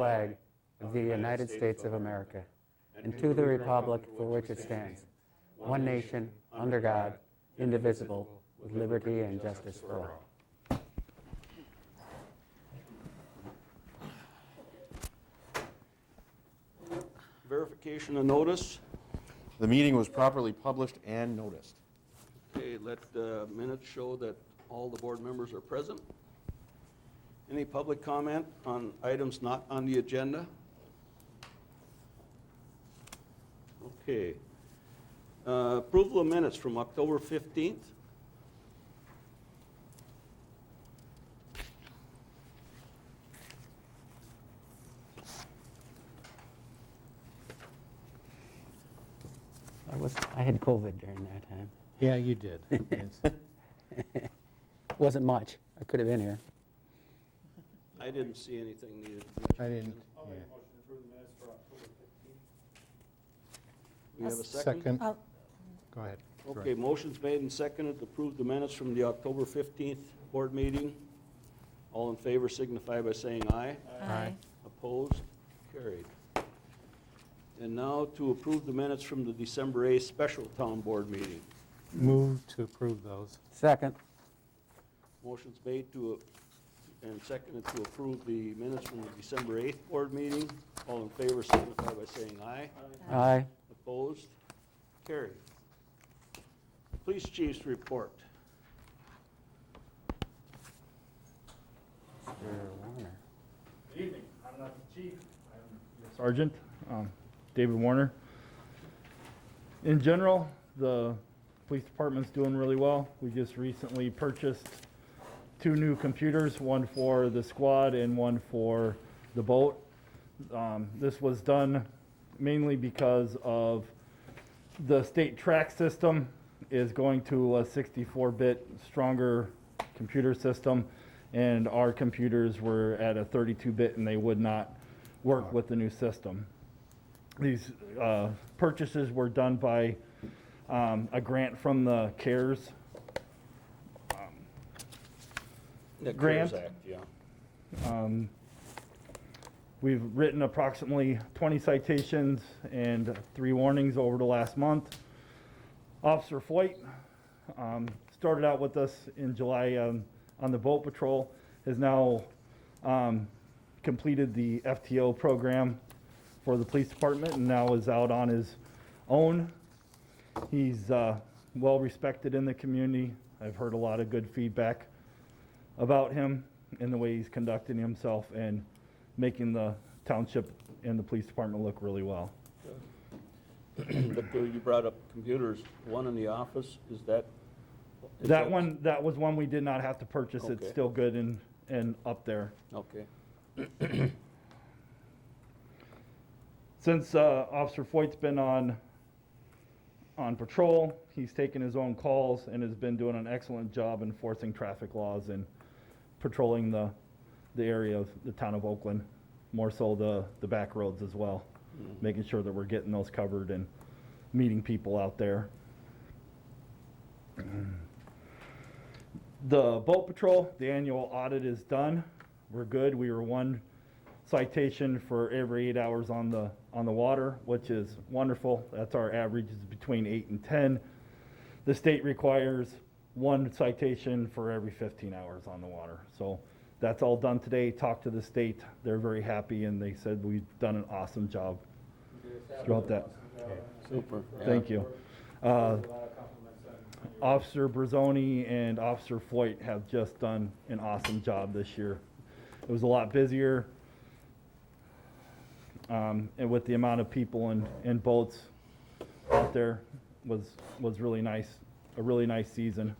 flag of the United States of America, and to the republic for which it stands, one nation, under God, indivisible, with liberty and justice for all. Verification of notice. The meeting was properly published and noticed. Okay, let the minutes show that all the board members are present. Any public comment on items not on the agenda? Okay. Approval of minutes from October 15th. I had COVID during that time. Yeah, you did. Wasn't much. I could have been here. I didn't see anything needed. I didn't. I'll make a motion to approve the minutes for October 15th. We have a second? Second. Go ahead. Okay, motion's made and seconded to approve the minutes from the October 15th board meeting. All in favor signify by saying aye. Aye. Opposed? Carried. And now to approve the minutes from the December 8th special town board meeting. Move to approve those. Second. Motion's made and seconded to approve the minutes from the December 8th board meeting. All in favor signify by saying aye. Aye. Opposed? Carried. Police chief's report. Mr. Warner. Good evening, I'm not the chief, I'm the sergeant, David Warner. In general, the police department's doing really well. We just recently purchased 2 new computers, one for the squad and one for the boat. This was done mainly because of the state track system is going to a 64-bit stronger computer system, and our computers were at a 32-bit and they would not work with the new system. These purchases were done by a grant from the CARES The Grant. CARES Act, yeah. We've written approximately 20 citations and 3 warnings over the last month. Officer Foyt started out with us in July on the boat patrol, has now completed the FTO program for the police department and now is out on his own. He's well respected in the community. I've heard a lot of good feedback about him and the way he's conducting himself and making the township and the police department look really well. But you brought up computers, one in the office, is that? That was one we did not have to purchase. It's Okay. still good and up there. Okay. Since Officer Foyt's been on patrol, he's taken his own calls and has been doing an excellent job enforcing traffic laws and patrolling the area of the town of Oakland, more so the back roads as well, making sure that we're getting those covered and meeting people out there. The boat patrol, the annual audit is done. We're good. We were 1 citation for every 8 hours on the water, which is wonderful. That's our average, is between 8 and 10. The state requires 1 citation for every 15 hours on the water. So that's all done today. Talked to the state. They're very happy and they said we've done an awesome job throughout that. Super. Thank you. Officer Brazzoni and Officer Foyt have just done an awesome job this year. It was a lot busier, and with the amount of people and boats out there was really nice, a really nice season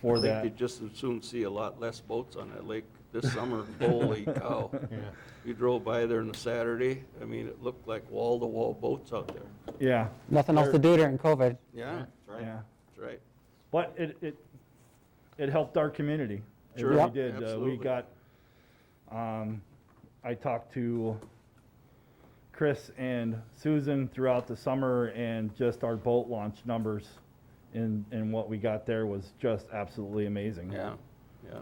for I think that. you'd just as soon see a lot less boats on that lake this summer. Holy cow. Yeah. You drove by there on a Saturday, I mean, it looked like wall-to-wall boats out there. Yeah, Nothing else to do during COVID. Yeah, that's right. yeah. That's right. But it helped our community. It Sure. really Yep. did. We Absolutely. got, I talked to Chris and Susan throughout the summer, and just our boat launch numbers and what we got there was just absolutely amazing. Yeah, yeah.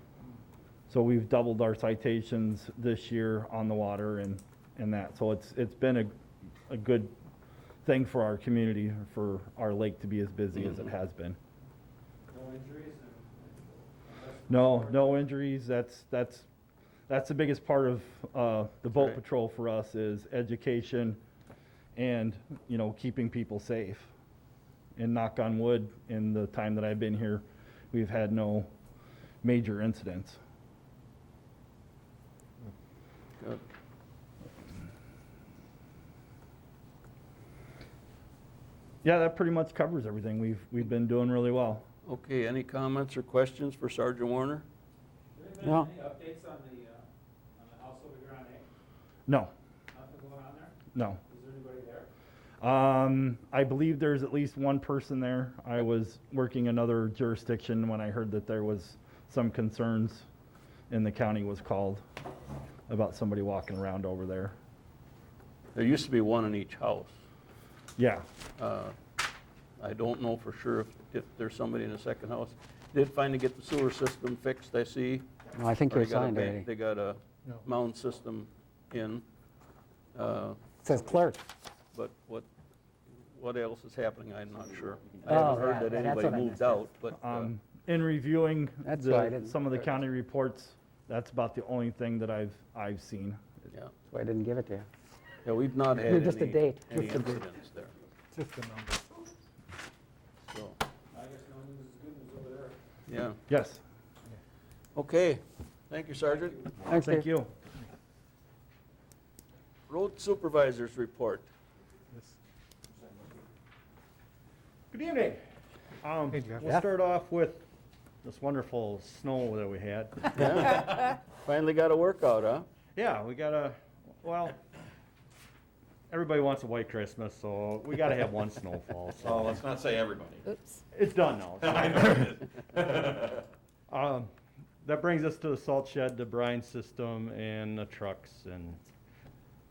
So we've doubled our citations this year on the water and that. So it's been a good thing for our community, for our lake to be as busy as it has been. No injuries? No injuries. That's the biggest part of the boat Right. patrol for us is education and, keeping people safe. And knock on wood, in the time that I've been here, we've had no major incidents. Good. Yeah, that pretty much covers everything. We've been doing really well. Okay, any comments or questions for Sergeant Warner? No. Any updates on the house over here on A? No, Nothing going on there? no. Is there anybody there? I believe there's at least one person there. I was working another jurisdiction when I heard that there was some concerns and the county was called about somebody walking around over there. There used to be one in each house. Yeah, I don't know for sure if there's somebody in the second house. Did finally get the sewer system fixed, I see. No, I think Or you're they got a signed ba- already. They got a No. mound system in. It says clerk. But what else is happening, I'm not sure. Oh, I haven't heard yeah, that that's anybody what I moved missed. out, but, in reviewing That's why I didn't- some of the county reports, that's about the only thing that I've seen. yeah. That's why I didn't give it to you. Yeah, we've not had Just a any date. any Just a date. incidents there, Just a number. so, I guess no news is good news over there. yeah. Yes, Okay, thank you, Sergeant. Thanks, thank Dave. you. Road Supervisors report. Good evening. Hey, Jeff. We'll start off with this wonderful snow that we had. Yeah, finally got a workout, huh? Yeah, we got everybody wants a white Christmas, so we got to have one snowfall. Oh, So let's not say everybody. it's done now. I know it is. That brings us to the salt shed, the brine system, and the trucks. And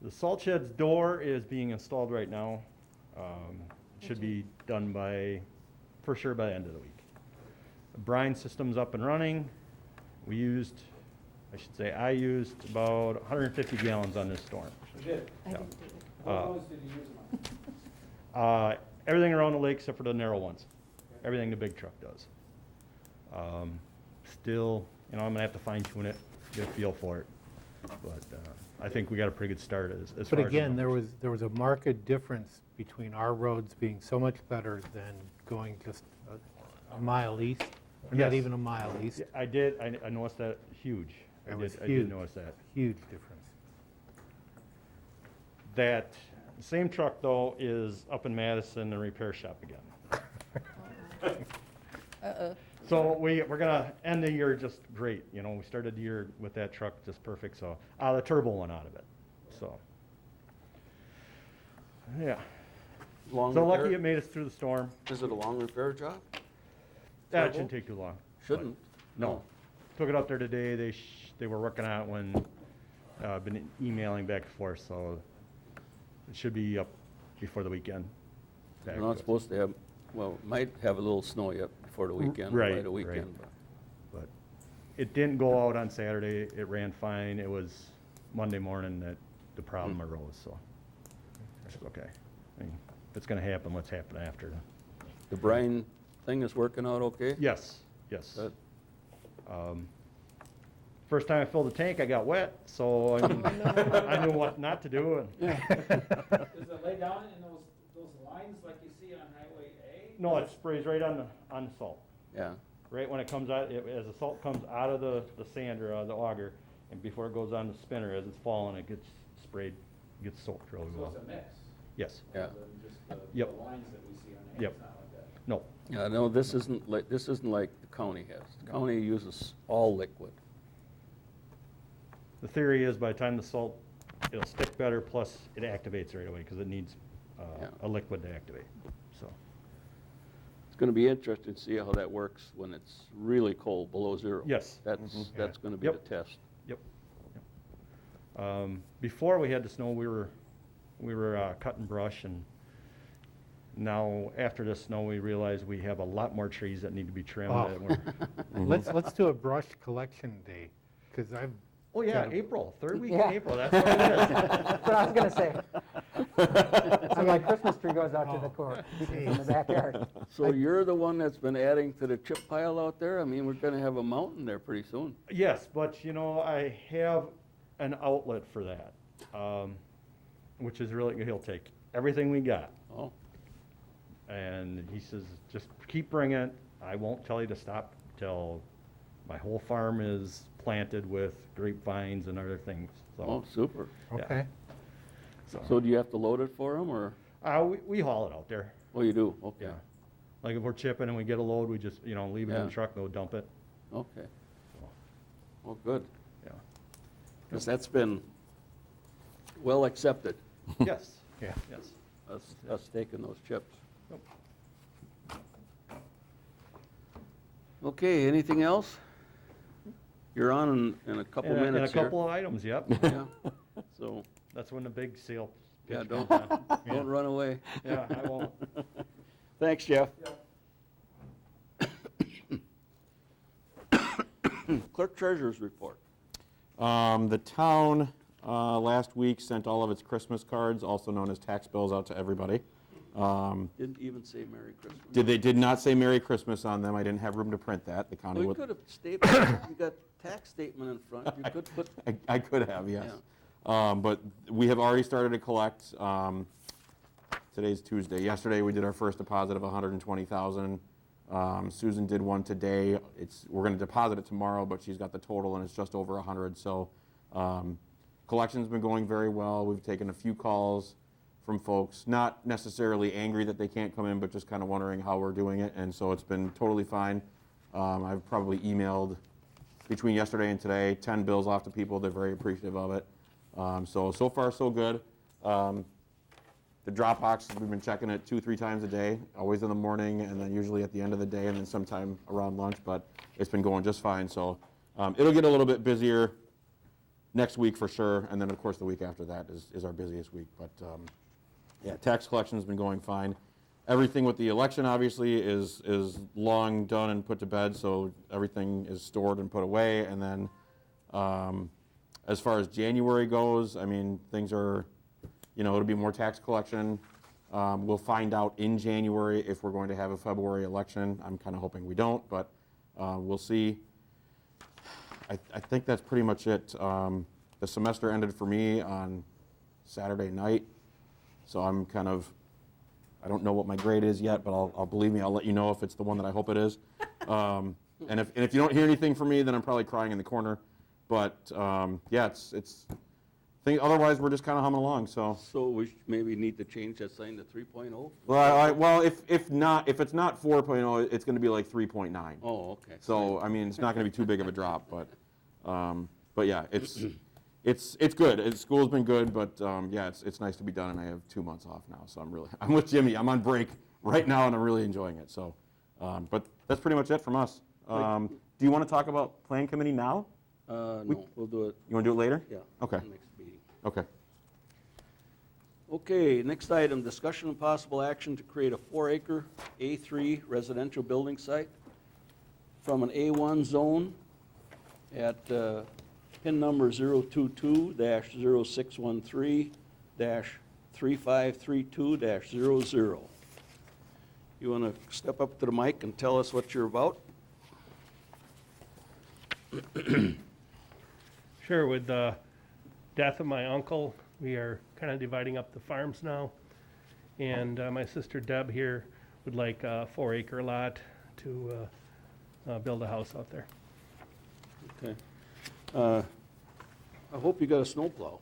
the salt shed's door is being installed right now. Should be done for sure by the end of the week. The brine system's up and running. I used about 150 gallons on this storm. You did. Yeah. What Uh, roads did you use them on? Everything around the lake except for the narrow ones. Everything the big truck does. Still, I'm gonna have to fine tune it, get a feel for it. But I think we got a pretty good start as But far as. again, there was a marked difference between our roads being so much better than going just a mile east, or not Yes. even a mile east. Yeah, I did, I noticed that huge. It was I huge. did notice that. Huge difference. That same truck though is up in Madison in the repair shop again. So we're gonna end the year just great, we started the year with that truck just perfect, so, the turbo went out of it, so. Yeah, Long so lucky repair? it made us through the storm. Is it a long repair job? That Turbo? shouldn't take too long. Shouldn't. No. Took it up there today, they were working on it when, been emailing back and forth, so it should be up before the weekend. back We're not to us. supposed to have, well, might have a little snow yet before the weekend, Right, by the right. weekend. but- But it didn't go out on Saturday, it ran fine, it was Monday morning that the problem arose, so. It's okay. I mean, if it's gonna happen, let's happen after. The brine thing is working out okay? Yes, yes. Good. First time I filled the tank, I got wet, so I mean, I knew what not to do, and Does it lay down in those lines like you see on Highway A? no, it sprays right on the salt. Yeah, Right when it comes out, as the salt comes out of the sander, out of the auger, and before it goes on the spinner, as it's falling, it gets sprayed, gets soaked really So well. it's a mix, Yes, yeah. rather than just the Yep. lines that we see on A, Yep. it's not like that. no, Yeah, no, this isn't like the county has. The county uses all liquid. the theory is by the time the salt, it'll stick better, plus it activates right away, because it needs Yeah. a liquid to activate, so. It's gonna be interesting to see how that works when it's really cold, below zero. Yes. That's gonna be the Yep. test. Yep. Before we had the snow, we were cutting brush, and now after the snow, we realize we have a lot more trees that need to be trimmed. Oh. that we're- Let's do a brush collection day. Because I've, Oh, yeah, Yeah. April, third week in Yeah. April, that's what it is. That's what I was gonna say. So my Christmas tree goes out to the court, in the backyard. So you're the one that's been adding to the chip pile out there? I mean, we're gonna have a mountain there pretty soon. Yes, but you know, I have an outlet for that, which is really, he'll take everything we got. Oh, And he says, just keep bringing it. I won't tell you to stop till my whole farm is planted with grapevines and other things, oh, so. super. Yeah. okay. So do you have to load it for them, or? We haul it out there, Oh, you do? Okay. yeah. Like if we're chipping and we get a load, we just, leave it in Yeah. the truck, go dump it. Okay. Oh, good. Yeah. Because that's been well accepted, Yes, Yeah. yes. us taking those chips. Yep. Okay, anything else? You're on in a couple And a minutes here. couple of items, yep. Yeah, so, That's when the big sale. yeah, pitch don't comes on. run away. Yeah, I won't. Thanks, Jeff. Clerk Treasurer's report. The town last week sent all of its Christmas cards, also known as tax bills, out to everybody. Didn't even say Merry Christmas. They did not say Merry Christmas on them. I didn't have room to print that. The county Well, you would. could have stapled, you got tax statement in front, you could put, I could have, yes. But we have already started to collect. Today's Tuesday. Yesterday, we did our first deposit of $120,000. Susan did one today. We're going to deposit it tomorrow, but she's got the total, and it's just over 100. So collection's been going very well. We've taken a few calls from folks, not necessarily angry that they can't come in, but just kind of wondering how we're doing it, and so it's been totally fine. I've probably emailed between yesterday and today 10 bills off to people. They're very appreciative of it. So far, so good. The Dropbox, we've been checking it 2-3 times a day, always in the morning, and then usually at the end of the day, and then sometime around lunch, but it's been going just fine. So it'll get a little bit busier next week for sure, and then of course the week after that is our busiest week. But yeah, tax collection has been going fine. Everything with the election obviously is long done and put to bed, so everything is stored and put away. And then as far as January goes, I mean, things are, it'll be more tax collection. We'll find out in January if we're going to have a February election. I'm kind of hoping we don't, but we'll see. I think that's pretty much it. The semester ended for me on Saturday night, so I'm kind of, I don't know what my grade is yet, but I'll believe me, I'll let you know if it's the one that I hope it is. And if you don't hear anything from me, then I'm probably crying in the corner. But yeah, otherwise we're just kind of humming along. So we maybe need to change that sign to 3.0? well, if it's not 4.0, it's going to be like 3.9. Oh, okay. So I mean, it's not going to be too big of a drop, but yeah, it's good. School's been good, but yeah, it's nice to be done, and I have 2 months off now, so I'm with Jimmy. I'm on break right now, and I'm really enjoying it. So, but that's pretty much it from us. Do you want to talk about plan committee now? No, we'll do it, You want to do it later? yeah. Okay. Next meeting. Okay. Okay, next item, discussion and possible action to create a 4-acre A3 residential building site from an A1 zone at pin number 022-0613-3532-00. You want to step up to the mic and tell us what you're about? Sure, with the death of my uncle, we are kind of dividing up the farms now. And my sister Deb here would like a 4-acre lot to build a house out there. Okay. I hope you got a snowplow.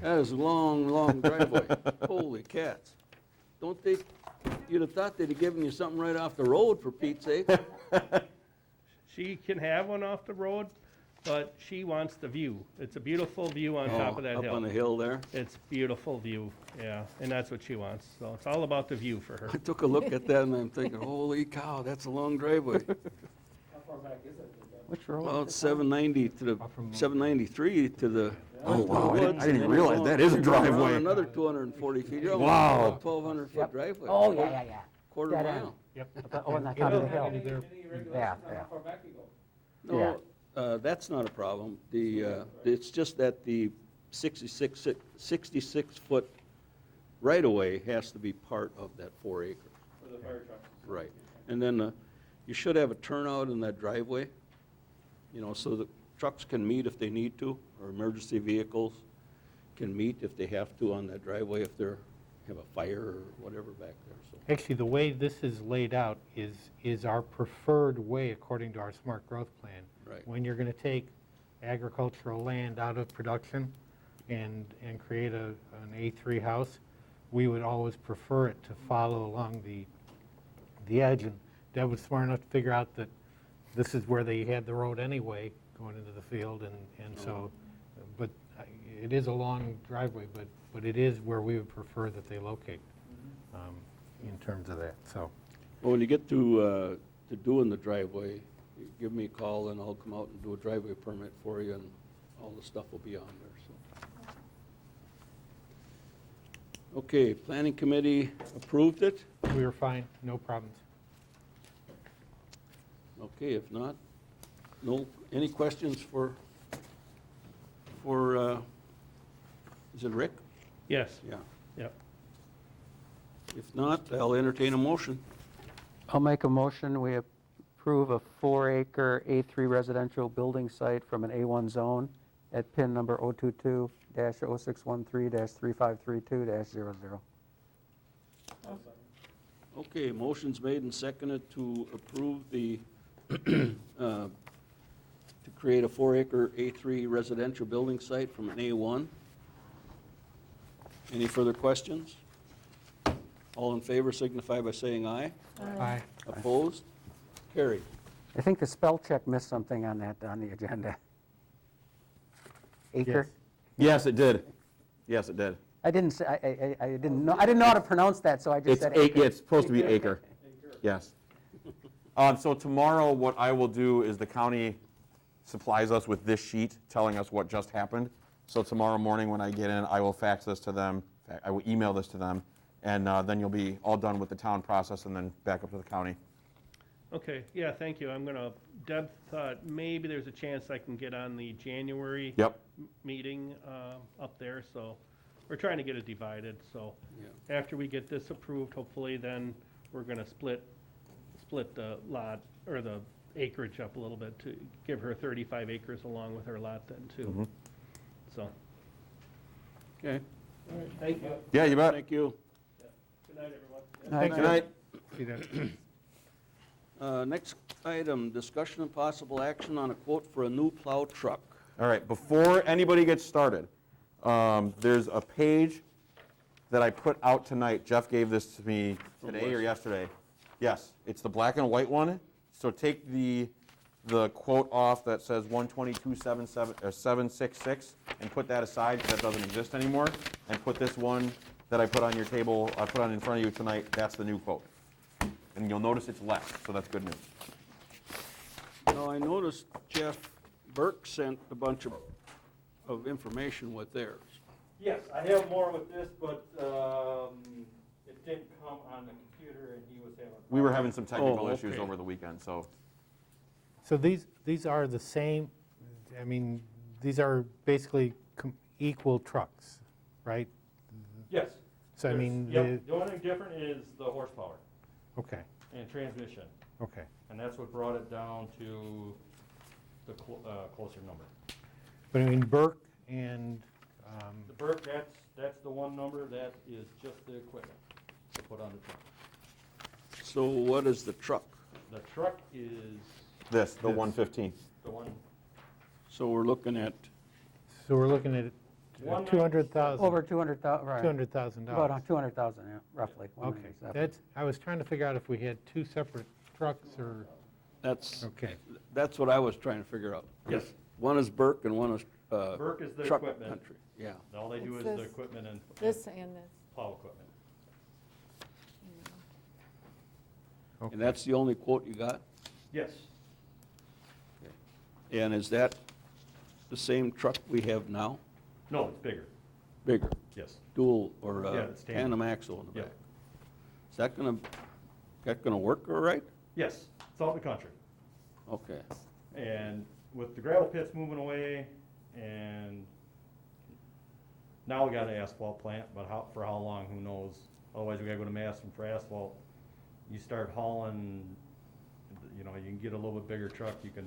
That is a long, long driveway. Holy cats. You'd have thought they'd have given you something right off the road, for Pete's sake. She can have one off the road, but she wants the view. It's a beautiful view on top of that Up on the hill. hill there. It's beautiful view, yeah, and that's what she wants. So it's all about the view for her. I took a look at that and I'm thinking, holy cow, that's a long driveway. How far back is it? Which road? Well, it's 790 to the, 793 to the. Oh, wow, I didn't woods, and then even realize you're that is a going- you're going around driveway. Another 240 feet. You're almost Wow. about 1,200-foot driveway. Oh, yeah. Quarter Dead mile. end. Oh, on the top of the hill. Any regulations Yeah, on yeah. how far back you go? No, That's not a problem. It's just that the 66-foot right-of-way has to be part of that 4 acre. For the fire trucks. Right. And then you should have a turnout in that driveway, so the trucks can meet if they need to, or emergency vehicles can meet if they have to on that driveway if they have a fire or whatever back there, so. Actually, the way this is laid out is our preferred way according to our smart growth plan. Right. When you're going to take agricultural land out of production and create an A3 house, we would always prefer it to follow along the edge. And Deb was smart enough to figure out that this is where they had the road anyway, going into the field, and so, but it is a long driveway, but it is where we would prefer that they locate in terms of that, so. Well, when you get to doing the driveway, you give me a call and I'll come out and do a driveway permit for you and all the stuff will be on there, so. Okay, planning committee approved it. We were fine, no problems. Okay, if not, any questions for, is it Rick? Yes, Yeah. yep. If not, I'll entertain a motion. I'll make a motion, we approve a 4-acre A3 residential building site from an A1 zone at PIN number 022-0613-3532-00. Okay, motion's made and seconded to approve the, to create a 4-acre A3 residential building site from an A1. Any further questions? All in favor signify by saying aye. Aye. Opposed? Carried. I think the spell check missed something on that, on the agenda. Acre? Yes, it did. Yes, it did. I didn't say, I didn't know how to pronounce that, so I just It's said acre. acre. It's supposed to be acre. Yes. So tomorrow, what I will do is the county supplies us with this sheet telling us what just happened. So tomorrow morning when I get in, I will fax this to them. I will email this to them, and then you'll be all done with the town process and then back up to the county. Okay, yeah, thank you. Deb thought maybe there's a chance I can get on the January Yep. meeting up there, so we're trying to get it divided, so Yeah. after we get this approved, hopefully then we're gonna split the lot, or the acreage up a little bit to give her 35 acres along with her lot then too. So, Okay, all right, thank you. Yeah, you bet. thank you. Good night, everyone. Night. Good night. See that? Next item, discussion and possible action on a quote for a new plow truck. All right, before anybody gets started, there's a page that I put out tonight. Jeff gave this to me today or yesterday. Yes, it's the black and white one. So take the quote off that says 122,766 and put that aside because that doesn't exist anymore. And put this one that I put on your table, I put on in front of you tonight. That's the new quote. And you'll notice it's less, so that's good news. Now, I noticed Jeff Burke sent a bunch of information with theirs. Yes, I have more with this, but it didn't come on the computer and he was having. We were having some technical Oh, issues okay. over the weekend, so. So these are the same, I mean, these are basically equal trucks, right? Yes. So I There's- mean, Yep, the only thing different is the horsepower okay, and transmission. okay. And that's what brought it down to the closer number. But I mean, Burke and, The Burke, that's the one number, that is just the equipment to put on the truck. So what is the truck? The truck is This, the 115. the one, So we're looking at, so we're looking at 200,000. Over 200,000, right. $200,000. About 200,000, yeah, roughly. Okay, 197. that's, I was trying to figure out if we had two separate trucks or, that's okay. what I was trying to figure out. yes, One is Burke and one is Burke is the truck equipment. country. Yeah. All they do It is the says equipment and This and this. plow equipment. And that's the only quote you got? Yes, And is that the same truck we have now? no, it's bigger, Bigger, yes. dual or Yeah, it's tandem. tandem axle in the Yeah. back? Is that gonna work all right? Yes, it's out in the country. Okay. And with the gravel pits moving away, and now we got an asphalt plant, but for how long, who knows? Otherwise, we gotta go to Madison for asphalt. You start hauling, you know, you can get a little bit bigger truck, you can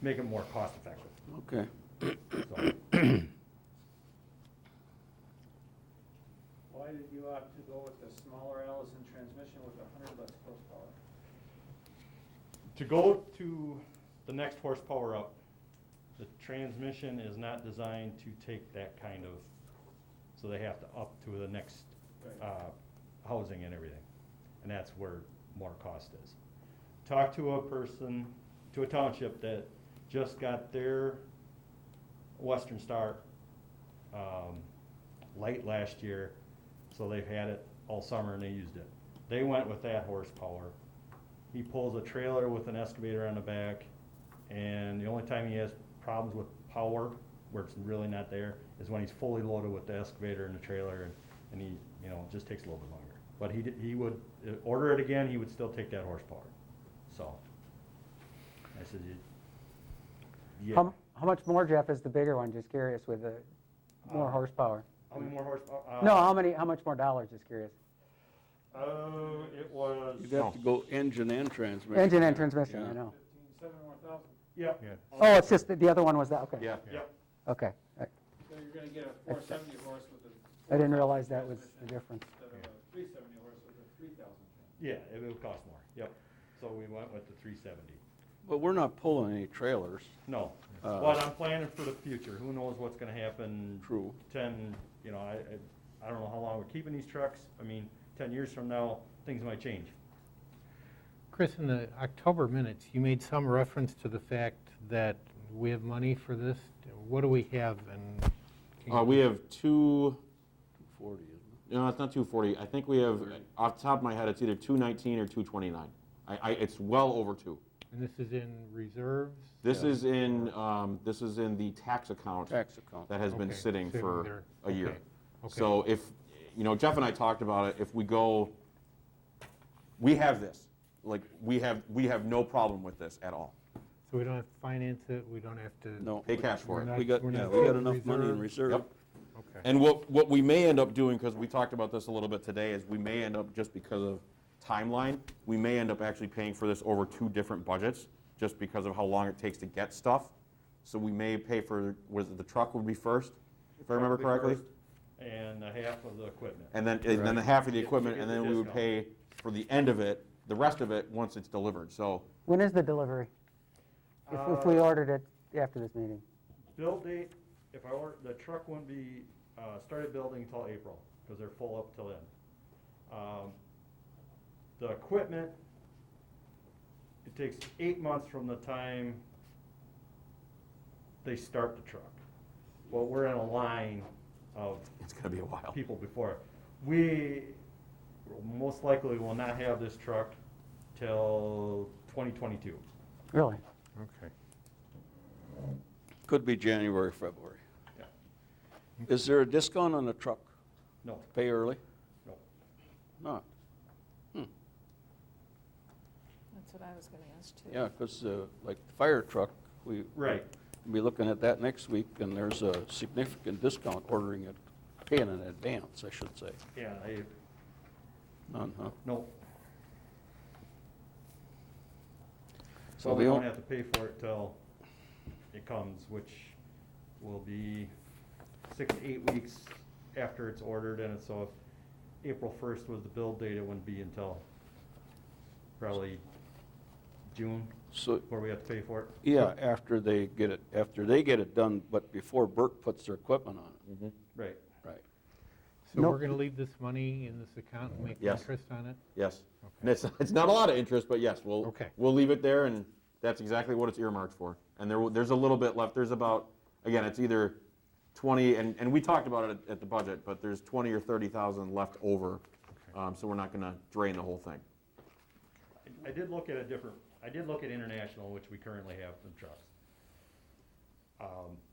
make it more cost effective. Okay. So, Why did you opt to go with the smaller Allison transmission with 100 less horsepower? to go to the next horsepower up, the transmission is not designed to take that kind of, so they have to up to the next housing and everything. And that's where more cost is. Talk to a person, to a township that just got their Western Star late last year, so they've had it all summer and they used it. They went with that horsepower. He pulls a trailer with an excavator on the back, and the only time he has problems with power, where it's really not there, is when he's fully loaded with the excavator and the trailer, and he, you know, it just takes a little bit longer. But he would order it again, he would still take that horsepower. So, I said, yeah. How much more, Jeff, is the bigger one? Just curious with the more horsepower. How many more horsepower? No, how much more dollars? Just curious. It was. You'd have to go engine and transmission. Engine and transmission, Yeah. I know. 7 more thousand. Yep. Oh, it's just the other one was that, okay. Yeah. Yep. Okay. So you're gonna get a 470 horse with a. I didn't realize that was the difference. Instead of a 370 horse with a 3,000. Yeah, it would cost more, yep. So we went with the 370. But we're not pulling any trailers. No, but I'm planning for the future. Who knows what's gonna happen? True. 10, you know, I don't know how long we're keeping these trucks. I mean, 10 years from now, things might change. Chris, in the October minutes, you made some reference to the fact that we have money for this. What do we have? And We have 40, isn't no, it's not 240. I think we have, off the top of my head, it's either 219 or 229. It's well over 2. And this is in reserves? This is in the tax account it? Tax account. that has been Okay, sitting for there. a year. Okay, okay. So if, you know, Jeff and I talked about it, if we go, we have this. Like, we have no problem with this at all. So we don't have to finance it, we don't have to? No. Pay cash for We're it. not- We got, we're yeah, not we got in enough money in reserve. Yep. Okay. And what we may end up doing, because we talked about this a little bit today, is we may end up, just because of timeline, we may end up actually paying for this over 2 different budgets, just because of how long it takes to get stuff. So we may pay for, the truck would be first, if I remember correctly? And a half of the equipment. And then the half of the Get- equipment, get and the then we would discount. pay for the end of it, the rest of it, once it's delivered. So When is the delivery? If we ordered it after this meeting? Build date, if I order, the truck wouldn't be started building until April, because they're full up till then. The equipment, it takes 8 months from the time they start the truck. Well, we're in a line of it's going to be a while. people before. We most likely will not have this truck till 2022. Really? Okay. Could be January, February. Yeah. Is there a discount on the truck? No, Pay early? no. Not. That's what I was gonna ask too. Yeah, because like the fire truck, we'll Right. be looking at that next week, and there's a significant discount ordering it, paying in advance, I should say. Yeah, None, huh? no. So So we the don't on- have to pay for it till it comes, which will be 6 to 8 weeks after it's ordered, and so if April 1st was the build date, it wouldn't be until probably June So, where we have to pay for it. yeah, after they get it done, but before Burke puts their equipment on it. Right. Right. So Nope. we're going to leave this money in this account and make Yes. interest on it? Yes. Okay. And it's not a lot of interest, but yes, Okay. we'll leave it there, and that's exactly what it's earmarked for. And there's a little bit left. There's about, again, it's either 20, and we talked about it at the budget, but there's 20 or 30,000 left over. So we're not going to drain the whole thing. I did look at international, which we currently have some trucks.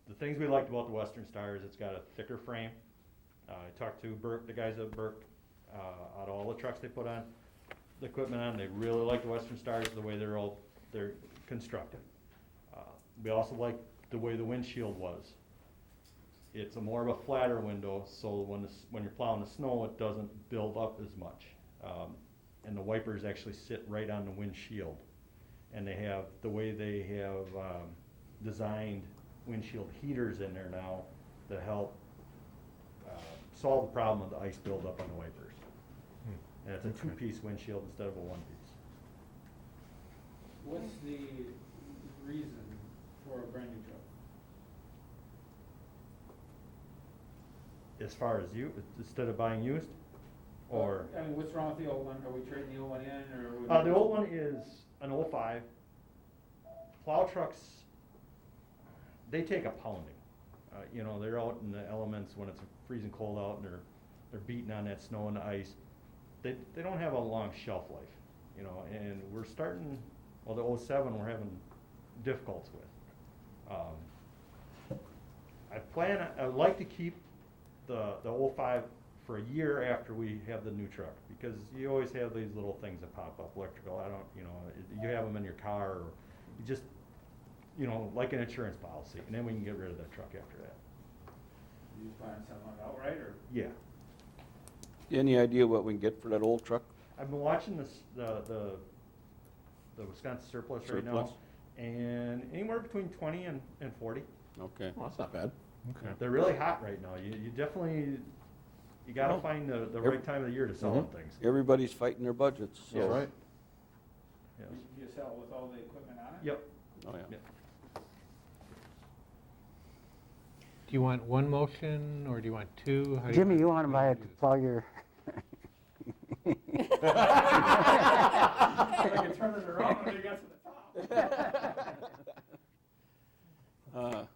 The things we liked about the Western Star is it's got a thicker frame. I talked to Burke, the guys at Burke, out of all the trucks they put on, the equipment on, they really like the Western Stars, the way they're constructed. We also like the way the windshield was. It's a more of a flatter window, so when you're plowing the snow, it doesn't build up as much. And the wipers actually sit right on the windshield. And the way they have designed windshield heaters in there now to help solve the problem of the ice buildup on the wipers. And it's a two-piece windshield instead of a one-piece. What's the reason for a brand new truck? As far as instead of buying used, or? I mean, what's wrong with the old one? Are we trading the old one in, or? The old one is an 05. Plow trucks, they take a pounding. You know, they're out in the elements when it's freezing cold out, and they're beating on that snow and the ice. They don't have a long shelf life, you know, and we're starting, well, the 07 we're having difficulties with. I'd like to keep the 05 for a year after we have the new truck, because you always have these little things that pop up, electrical, you have them in your car, or you just, like an insurance policy, and then we can get rid of that truck after that. You plan on selling it outright, or? Yeah. Any idea what we can get for that old truck? I've been watching the Wisconsin surplus right now, and anywhere between 20 and 40. Okay. Well, that's not bad. Okay. They're really hot right now. You definitely, you gotta find the right time of the year to sell them things. Everybody's fighting their budgets, so. Yes. Right. Yes. You sell it with all the equipment on it? Yep. Oh, yeah. Yep. Do you want one motion, or do you want two? How do Jimmy, you want to buy it to plow your, I can turn it around when it gets to the top.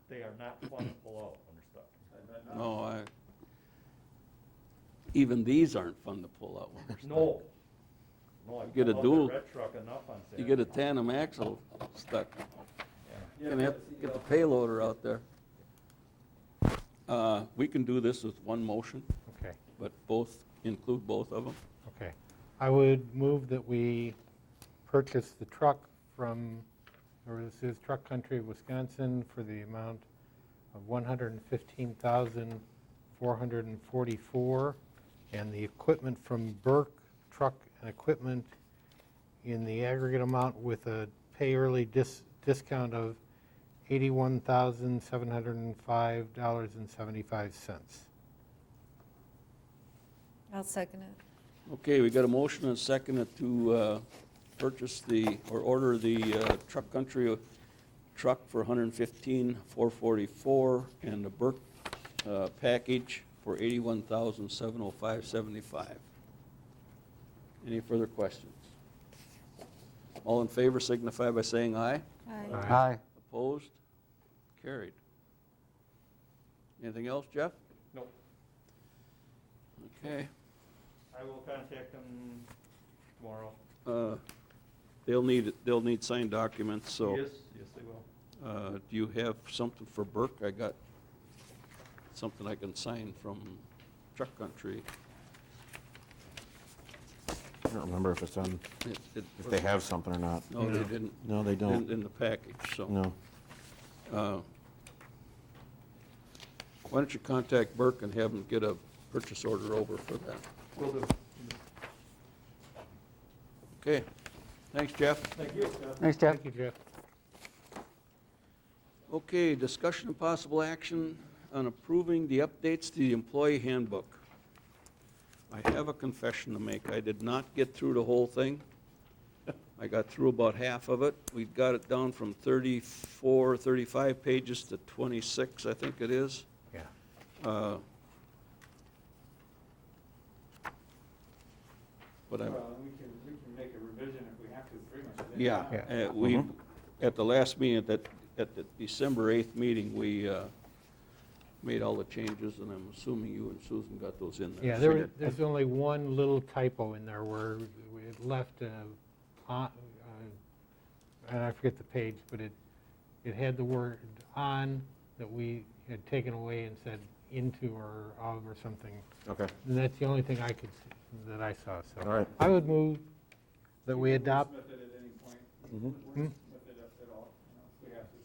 They are not fun to pull out when they're stuck. No, even these aren't fun to pull out when they're stuck. No. No, I get a pulled out dual- the red truck enough on Saturday. You get a tandem axle stuck. Yeah. Gonna have to get the payloader out there. We can do this with one motion, Okay, but include both of them. okay. I would move that we purchase the truck from, or this is Truck Country of Wisconsin, for the amount of $115,444, and the equipment from Burke Truck and Equipment in the aggregate amount with a pay early discount of $81,705.75. I'll second it. Okay, we got a motion and a second to purchase order the Truck Country truck for $115,444 and the Burke package for $81,705.75. Any further questions? All in favor signify by saying aye. Aye. aye. Opposed? Carried. Anything else, Jeff? Nope. Okay. I will contact them tomorrow. They'll need signed documents, so. Yes, they will. Do you have something for Burke? I got something I can sign from Truck Country. I don't remember if it's on, if they have something or not. No, they didn't. No, they don't. In the package, so. No. Why don't you contact Burke and have them get a purchase order over for that? Will do. Okay. Thanks, Jeff. Thank you. Thanks, Jeff. Thank you, Jeff. Okay, discussion and possible action on approving the updates to the employee handbook. I have a confession to make. I did not get through the whole thing. I got through about half of it. We got it down from 34, 35 pages to 26, I think it is. Yeah. But I'm, Well, we can make a revision if we have to, pretty much. yeah, we, at the last meeting, at the December 8th meeting, we made all the changes, and I'm assuming you and Susan got those in there. Yeah, there's only one little typo in there where it left, and I forget the page, but it had the word "on" that we had taken away and said "into" or "of" or something. Okay. And that's the only thing that I saw, so. All right. I would move that we adopt, Wordsmith it at any point. Mhm. Wordsmith it at all, if we have to.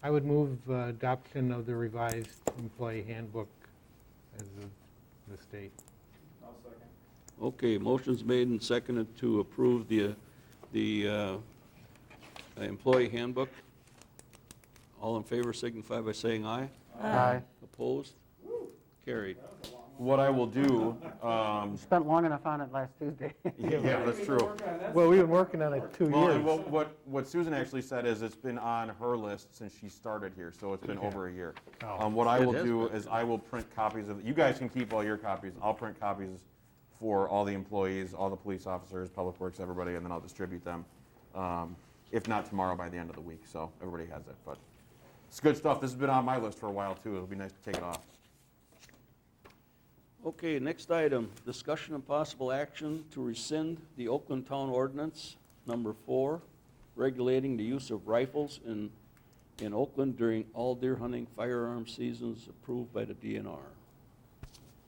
I would move adoption of the revised employee handbook as of the state. I'll second. Okay, motion's made and seconded to approve the employee handbook. All in favor signify by saying aye. Aye. Opposed? Carried. What I will do, Spent long enough on it last Tuesday. yeah, that's true. Well, we've been working on it 2 Well, and years. what Susan actually said is it's been on her list since she started here, so it's been over a year. Oh. What I It will has do been. is I will print copies of, you guys can keep all your copies, I'll print copies for all the employees, all the police officers, public works, everybody, and then I'll distribute them. If not tomorrow, by the end of the week, so everybody has it, but it's good stuff. This has been on my list for a while too, it'll be nice to take it off. Okay, next item, discussion and possible action to rescind the Oakland Town Ordinance number 4, regulating the use of rifles in Oakland during all deer hunting firearm seasons approved by the DNR.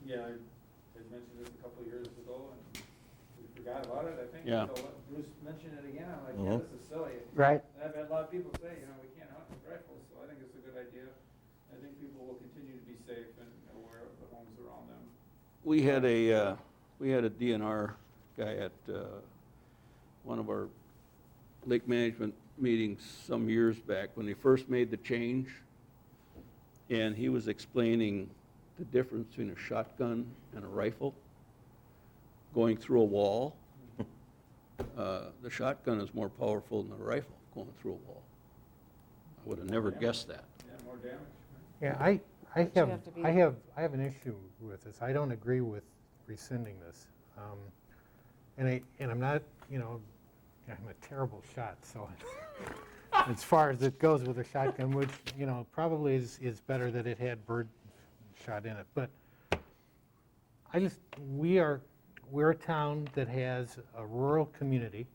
Yeah, I had mentioned this a couple of years ago, and we forgot about it, I think. Yeah. So when Bruce mentioned it again, I'm like, yeah, this is silly. Right. And I've had a lot of people say, we can't hunt with rifles, so I think it's a good idea. I think people will continue to be safe and aware of the homes around them. We had a DNR guy at one of our lake management meetings some years back when they first made the change, and he was explaining the difference between a shotgun and a rifle going through a wall. The shotgun is more powerful than the rifle going through a wall. I would have never guessed that. Yeah, more damage. Yeah, I you have, have to be- I have an issue with this. I don't agree with rescinding this. And I'm not, I'm a terrible shot, so as far as it goes with a shotgun, which, probably is better that it had bird shot in it. But we're a town that has a rural community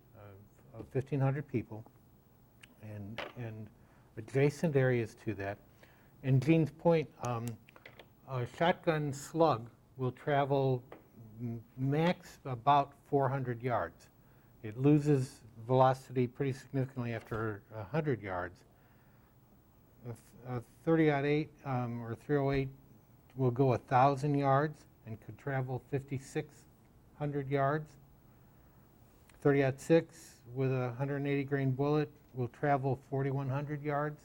of 1,500 people and adjacent areas to that. And Gene's point, a shotgun slug will travel max about 400 yards. It loses velocity pretty significantly after 100 yards. A 30-08 or 308 will go 1,000 yards and could travel 5,600 yards. 30-06 with a 180 grain bullet will travel 4,100 yards.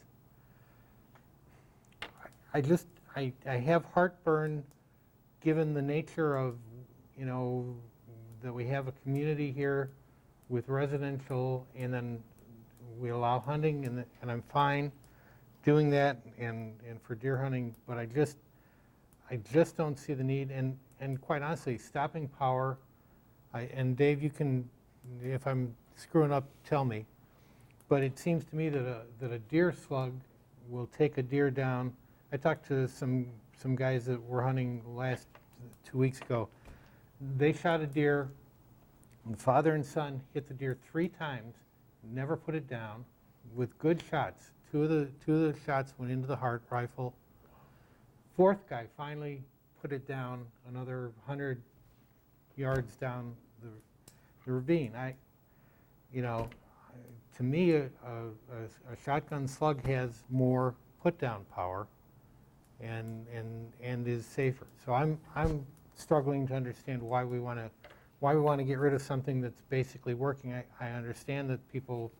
I have heartburn, given the nature of, that we have a community here with residential, and then we allow hunting, and I'm fine doing that, and for deer hunting, but I just don't see the need, and quite honestly, stopping power, and Dave, you can, if I'm screwing up, tell me, but it seems to me that a deer slug will take a deer down. I talked to some guys that were hunting 2 weeks ago. They shot a deer, and father and son hit the deer 3 times, never put it down, with good shots. Two of the shots went into the heart rifle. 4th guy finally put it down another 100 yards down the ravine. To me, a shotgun slug has more put-down power and is safer. So I'm struggling to understand why we want to get rid of something that's basically working. I understand that people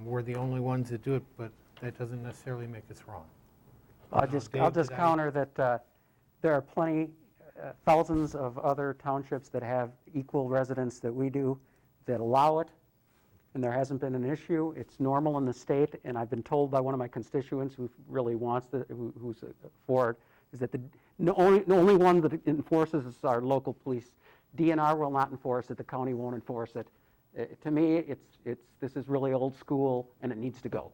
we're the only ones that do it, but that doesn't necessarily make us wrong. I'll just Dave, did I- counter that there are plenty, thousands of other townships that have equal residents that we do that allow it, and there hasn't been an issue. It's normal in the state, and I've been told by one of my constituents who really wants who's for it, is that the only one that enforces is our local police. DNR will not enforce it. The county won't enforce it. To me, this is really old school, and it needs to go.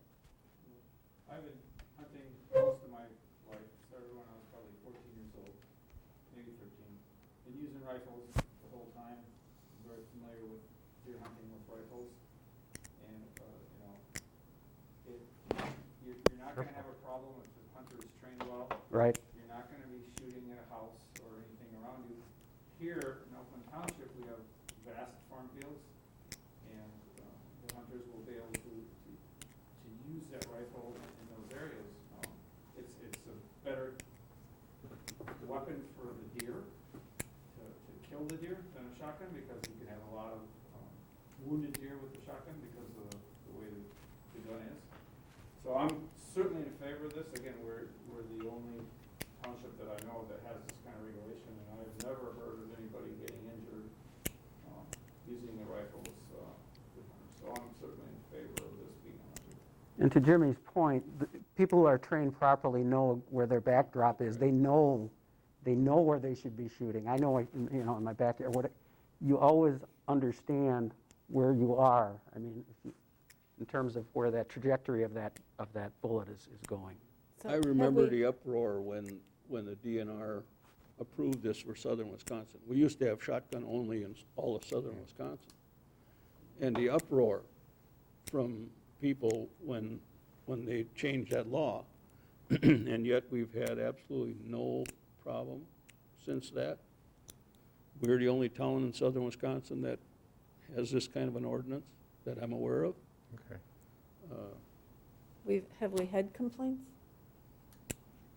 I've been hunting most of my life, started when I was probably 14 years old, maybe 13. Been using rifles the whole time, very familiar with deer hunting with rifles. And, you're not gonna have a problem if the hunter is trained well. Right. You're not gonna be shooting at a house or anything around you. Here in Oakland Township, we have vast farm fields, and the hunters will be able to use that rifle in those areas. weapon for the deer, to kill the deer than a shotgun, because you can have a lot of wounded deer with the shotgun because of the way the gun is. So I'm certainly in favor of this. Again, we're the only township that I know that has this kind of regulation, and I've never heard of anybody getting injured using the rifles with hunters. So I'm certainly in favor of this being allowed. And to Jimmy's point, the people who are trained properly know where their backdrop is. They know where they should be shooting. I know, in my backyard, you always understand where you are. I mean, in terms of where that trajectory of that bullet is going. So I have remember we- the uproar when the DNR approved this for southern Wisconsin. We used to have shotgun only in all of southern Wisconsin. And the uproar from people when they changed that law, and yet we've had absolutely no problem since that. We're the only town in southern Wisconsin that has this kind of an ordinance that I'm aware of. Okay. Have we had complaints?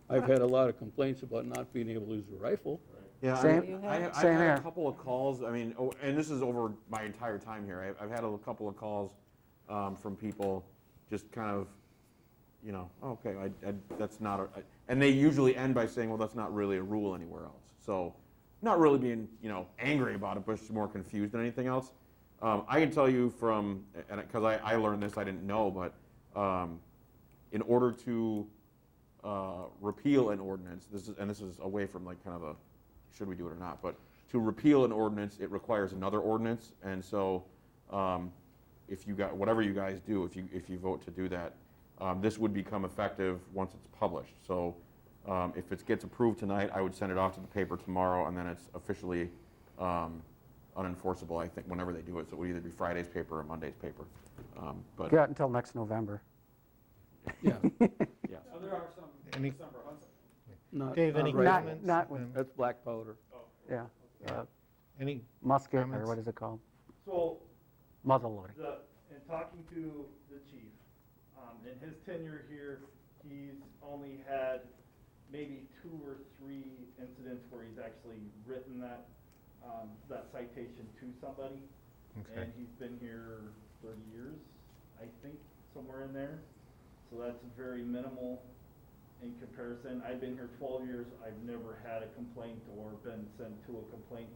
I've had a lot of complaints about not being able to use a rifle. Yeah, Same- I've same had here. a couple of calls, I mean, and this is over my entire time here. I've had a couple of calls from people just kind of, okay, that's not, and they usually end by saying, well, that's not really a rule anywhere else. So not really being, angry about it, but just more confused than anything else. I can tell you from, and because I learned this, I didn't know, but in order to repeal an ordinance, this is away from like kind of a, should we do it or not, but to repeal an ordinance, it requires another ordinance, and so if you got, whatever you guys do, if you vote to do that, this would become effective once it's published. So if it gets approved tonight, I would send it off to the paper tomorrow, and then it's officially unenforceable, I think, whenever they do it. So it would either be Friday's paper or Monday's paper. But Got until next November. Yeah. yeah. Now, there are some Any- December hunts. Dave, any right. comments? Not- That's black powder. Yeah, Any, musket, or Comments? what is it called? So, Muzzle loading. in talking to the chief, in his tenure here, he's only had maybe 2 or 3 incidents where he's actually written that citation to somebody. Okay. And he's been here 30 years, I think, somewhere in there. So that's very minimal in comparison. I've been here 12 years. I've never had a complaint or been sent to a complaint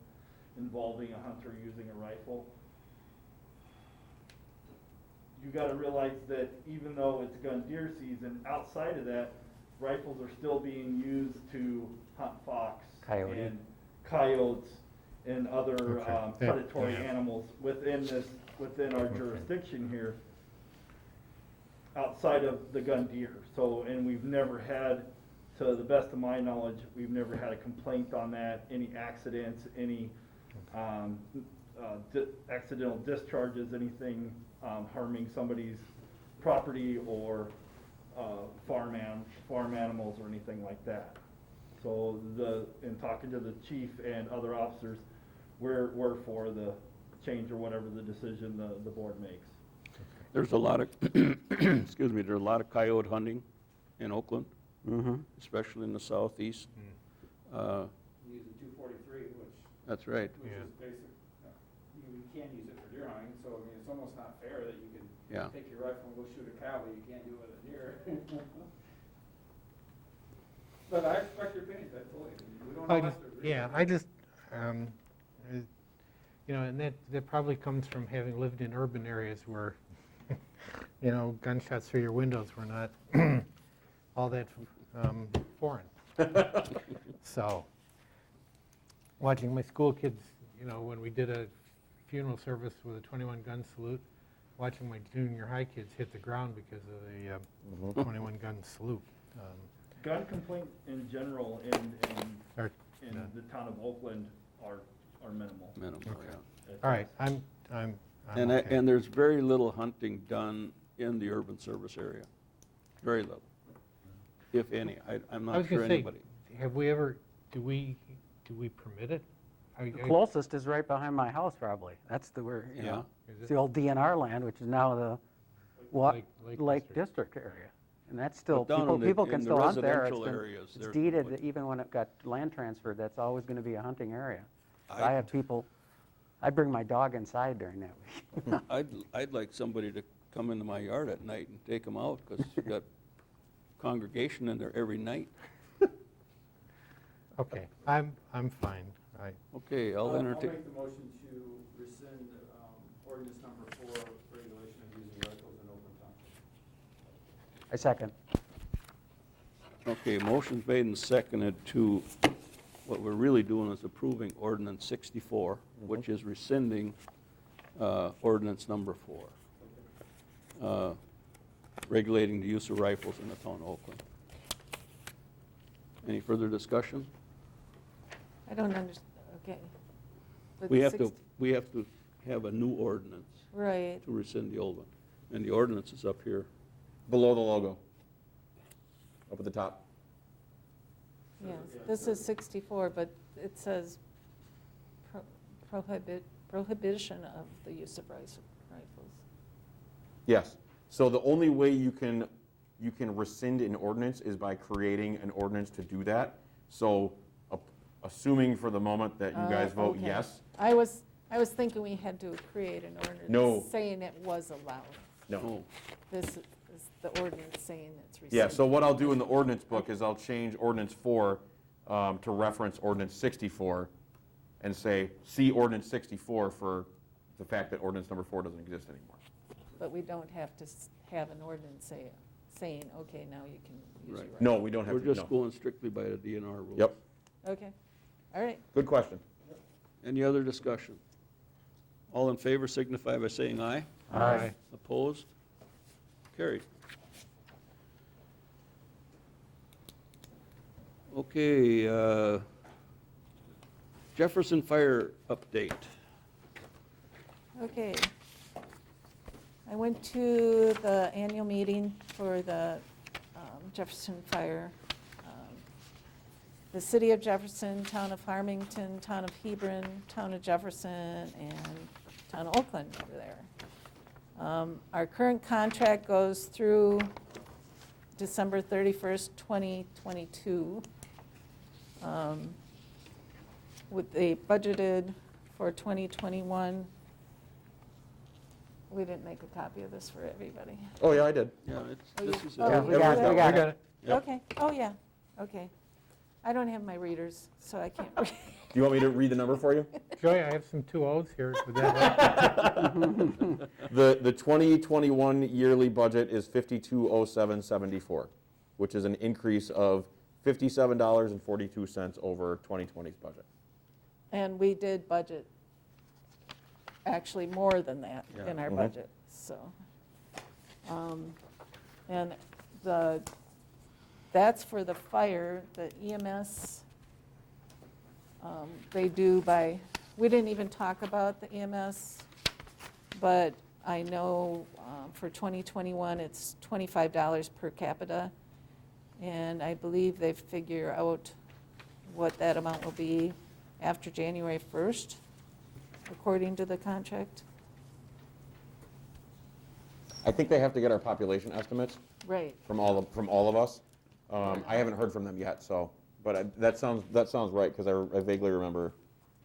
involving a hunter using a rifle. You gotta realize that even though it's gun deer season, outside of that, rifles are still being used to hunt fox Coyote. and coyotes and other Okay. predatory Yeah. animals within our jurisdiction here, outside of the gun deer. So, and we've never had, to the best of my knowledge, we've never had a complaint on that, any accidents, any accidental discharges, anything harming somebody's property or farm animals or anything like that. So in talking to the chief and other officers, we're for the change or whatever the decision the board makes. There's a lot of, excuse me, there's a lot of coyote hunting in Oakland, Mm-hmm. especially in the southeast. Using 243, That's right. which Yeah. is basic. You can use it for deer hunting, so I mean, it's almost not fair that you can Yeah. take your rifle and go shoot a cow, but you can't do it with a deer. But I respect your opinion, that's fully. We don't I have just, to agree. yeah, I just, and that probably comes from having lived in urban areas where, gunshots through your windows were not all that foreign. So, watching my school kids, when we did a funeral service with a 21 gun salute, watching my junior high kids hit the ground because of a 21 gun salute. Gun complaints in general in Or- the town of Oakland are minimal. Minimal, Okay. yeah. All right, I'm And okay. and there's very little hunting done in the urban service area. Very little, if any. I'm I not was sure gonna say, anybody. have we ever, do we permit it? The closest is right behind my house, probably. That's Yeah. Is it's it the old DNR land, which is now the Lake Lake District. District area. And that's still, But down in the- people in can the still hunt there. residential areas, It's there's- deeded, even when it got land transferred, that's always going to be a hunting area. So I I- have people, I bring my dog inside during that week. I'd like somebody to come into my yard at night and take them out, because you got congregation in there every night. Okay, I'm fine. Okay, I'll I'll entertain, make the motion to rescind ordinance number 4, regulation of using rifles in open township. I second. okay, motion's made and seconded to, what we're really doing is approving ordinance 64, which is rescinding ordinance number 4, regulating the use of rifles in the town of Oakland. Any further discussion? I don't understand, okay. But We have to, 60 we have to have a new ordinance Right, to rescind the old one. And the ordinance is up here. Below the logo. Up at the top. yes. This is 64, but it says prohibition of the use of rifles. Yes. So the only way you can rescind an ordinance is by creating an ordinance to do that. So assuming for the moment that you guys vote Okay. yes, I was thinking we had to create an ordinance No. saying it was allowed. no. This is the ordinance saying it's rescinded. Yeah, so what I'll do in the ordinance book is I'll change ordinance 4 to reference ordinance 64 and say, see ordinance 64 for the fact that ordinance number 4 doesn't exist anymore. But we don't have to have an ordinance saying, okay, now you can use your Right. rifle. No, we don't have We're to, just no. going strictly by the DNR rules. Yep, Okay, all right. good question. Any other discussion? All in favor signify by saying aye. Aye. Opposed? Carried. Okay, Jefferson Fire update. Okay. I went to the annual meeting for the Jefferson Fire. The city of Jefferson, town of Farmington, town of Hebron, town of Jefferson, and town of Oakland were there. Our current contract goes through December 31st, 2022. With the budgeted for 2021. We didn't make a copy of this for everybody. Oh, yeah, I did. Yeah, Oh, this you- is oh, Yeah, it. we got it, we got it. Yep. Okay, oh, yeah, okay. I don't have my readers, so I can't read. Do you want me to read the number for you? Joey, I have some 2 O's here. Would that help? The 2021 yearly budget is 520774, which is an increase of $57.42 over 2020's budget. And we did budget actually more than that Yeah. in our Mhm. budget, so. And that's for the fire, the EMS, they do by, we didn't even talk about the EMS, but I know for 2021, it's $25 per capita. And I believe they figure out what that amount will be after January 1st, according to the contract. I think they have to get our population estimates Right. from all of us. I haven't heard from them yet, so, but that sounds right, because I vaguely remember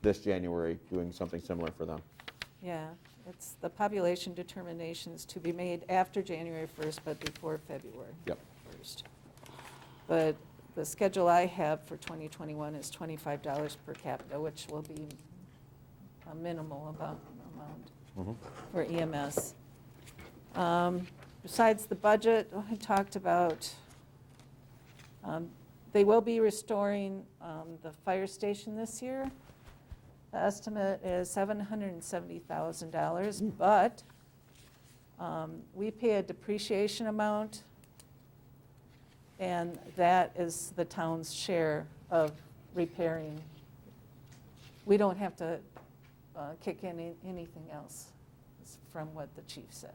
this January doing something similar for them. Yeah, it's the population determinations to be made after January 1st, but before February Yep. 1st. But the schedule I have for 2021 is $25 per capita, which will be a minimal amount Mhm. for EMS. Besides the budget, I talked about, they will be restoring the fire station this year. The estimate is $770,000, but we pay a depreciation amount, and that is the town's share of repairing. We don't have to kick in anything else, is from what the chief said.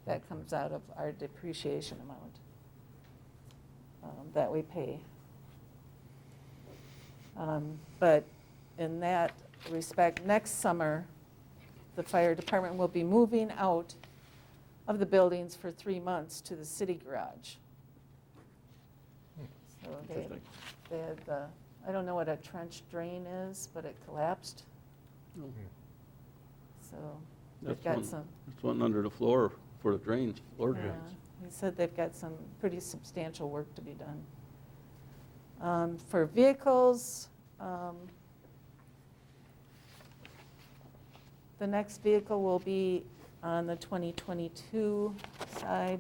That comes out of our depreciation amount that we pay. But in that respect, next summer, the fire department will be moving out of the buildings for 3 months to the city garage. So Interesting. they had the, I don't know what a trench drain is, but it collapsed. Oh. So That's they've got one- some, It's one under the floor for the drains, floor yeah, drains. he said they've got some pretty substantial work to be done. For vehicles, the next vehicle will be on the 2022 side.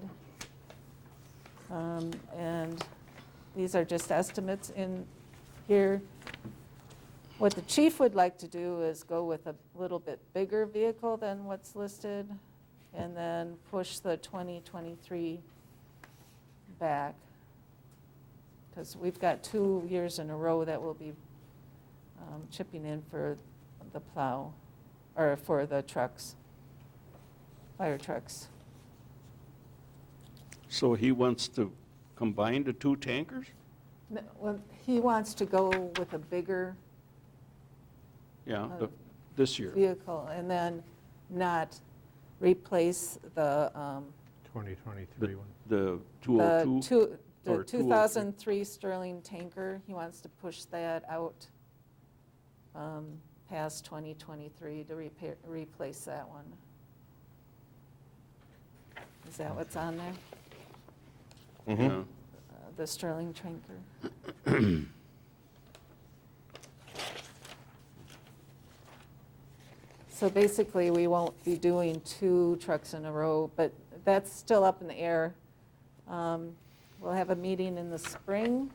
And these are just estimates in here. What the chief would like to do is go with a little bit bigger vehicle than what's listed, and then push the 2023 back. Because we've got 2 years in a row that will be chipping in for the plow, or for the trucks, fire trucks. So he wants to combine the two tankers? No, well, he wants to go with a bigger Yeah, Oh. this year. vehicle and then not replace the 2023 one. The the 202? the or 2003 Sterling tanker. He wants to push that out past 2023 to replace that one. Is that what's on there? Yeah. The Sterling tanker? So basically, we won't be doing 2 trucks in a row, but that's still up in the air. We'll have a meeting in the spring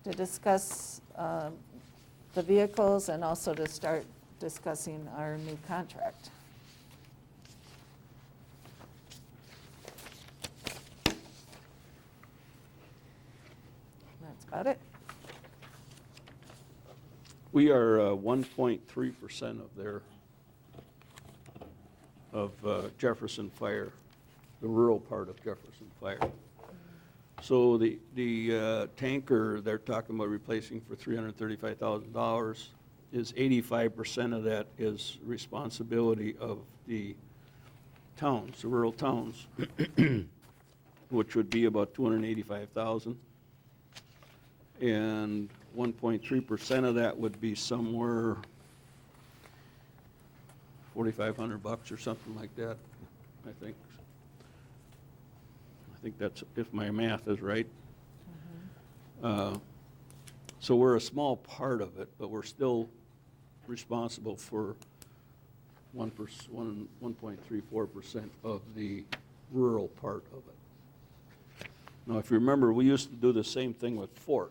to discuss the vehicles and also to start discussing our new contract. That's about it. We are 1.3% of Jefferson Fire, the rural part of Jefferson Fire. So the tanker they're talking about replacing for $335,000 is 85% of that is responsibility of the towns, the rural towns, which would be about $285,000. And 1.3% of that would be somewhere $4,500 or something like that, I think. I think that's, if my math is right. So we're a small part of it, but we're still responsible for 1.34% of the rural part of it. Now, if you remember, we used to do the same thing with Fort,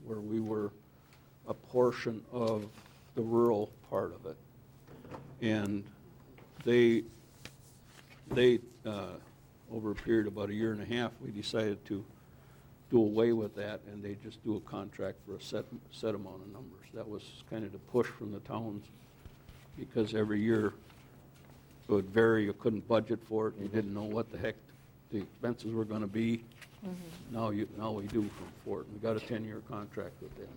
where we were a portion of the rural part of it. And they over a period of about a year and a half, we decided to do away with that, and they just do a contract for a set amount of numbers. That was kind of the push from the towns, because every year it would vary, you couldn't budget for it, you didn't know what the heck the expenses were gonna be. Now we do from Fort, and we got a 10-year contract with them.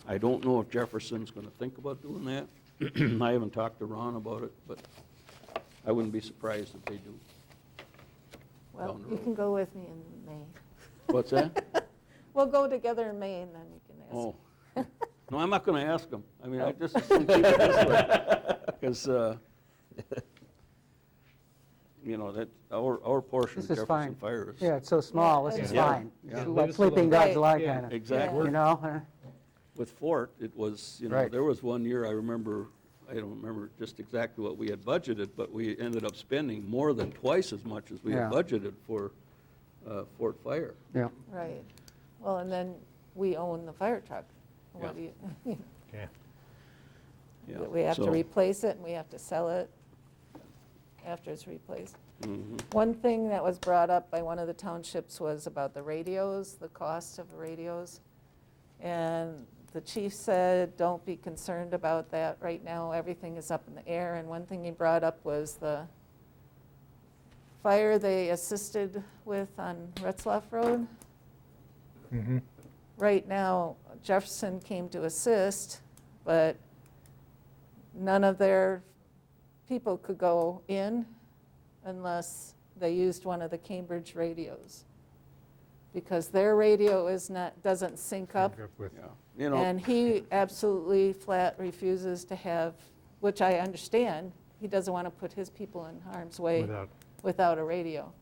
I don't know if Jefferson's gonna think about doing that. I haven't talked to Ron about it, but I wouldn't be surprised if they do. Well, Down the you road. can go with me in May. What's that? We'll go together in May, and then you can ask. Oh. No, I'm not gonna ask them. I mean, I just assume keep it this way. Because, you know, that, our portion of This is fine. Jefferson Fire is. Yeah, it's so small, this is Yeah. fine. Yeah. It's Leave like us sleeping alone. God's lie, Yeah. kind of, Exactly. you know? With Fort, it was, you know, Right. there was one year, I remember, I don't remember just exactly what we had budgeted, but we ended up spending more than twice as much as we had Yeah. budgeted for Fort Fire. Yeah. Right. Well, and then we own the fire truck. What do you, Okay. Yeah, we have to so- replace it, and we have to sell it after it's replaced. Mhm. One thing that was brought up by one of the townships was about the radios, the cost of the radios. And the chief said, don't be concerned about that right now, everything is up in the air. And one thing he brought up was the fire they assisted with on Retzloff Road. Mm-hmm. Right now, Jefferson came to assist, but none of their people could go in unless they used one of the Cambridge radios. because their radio doesn't sync up. With- Yeah, you know, And he absolutely flat refuses to have, which I understand, he doesn't want to put his people in harm's way Without, without a radio.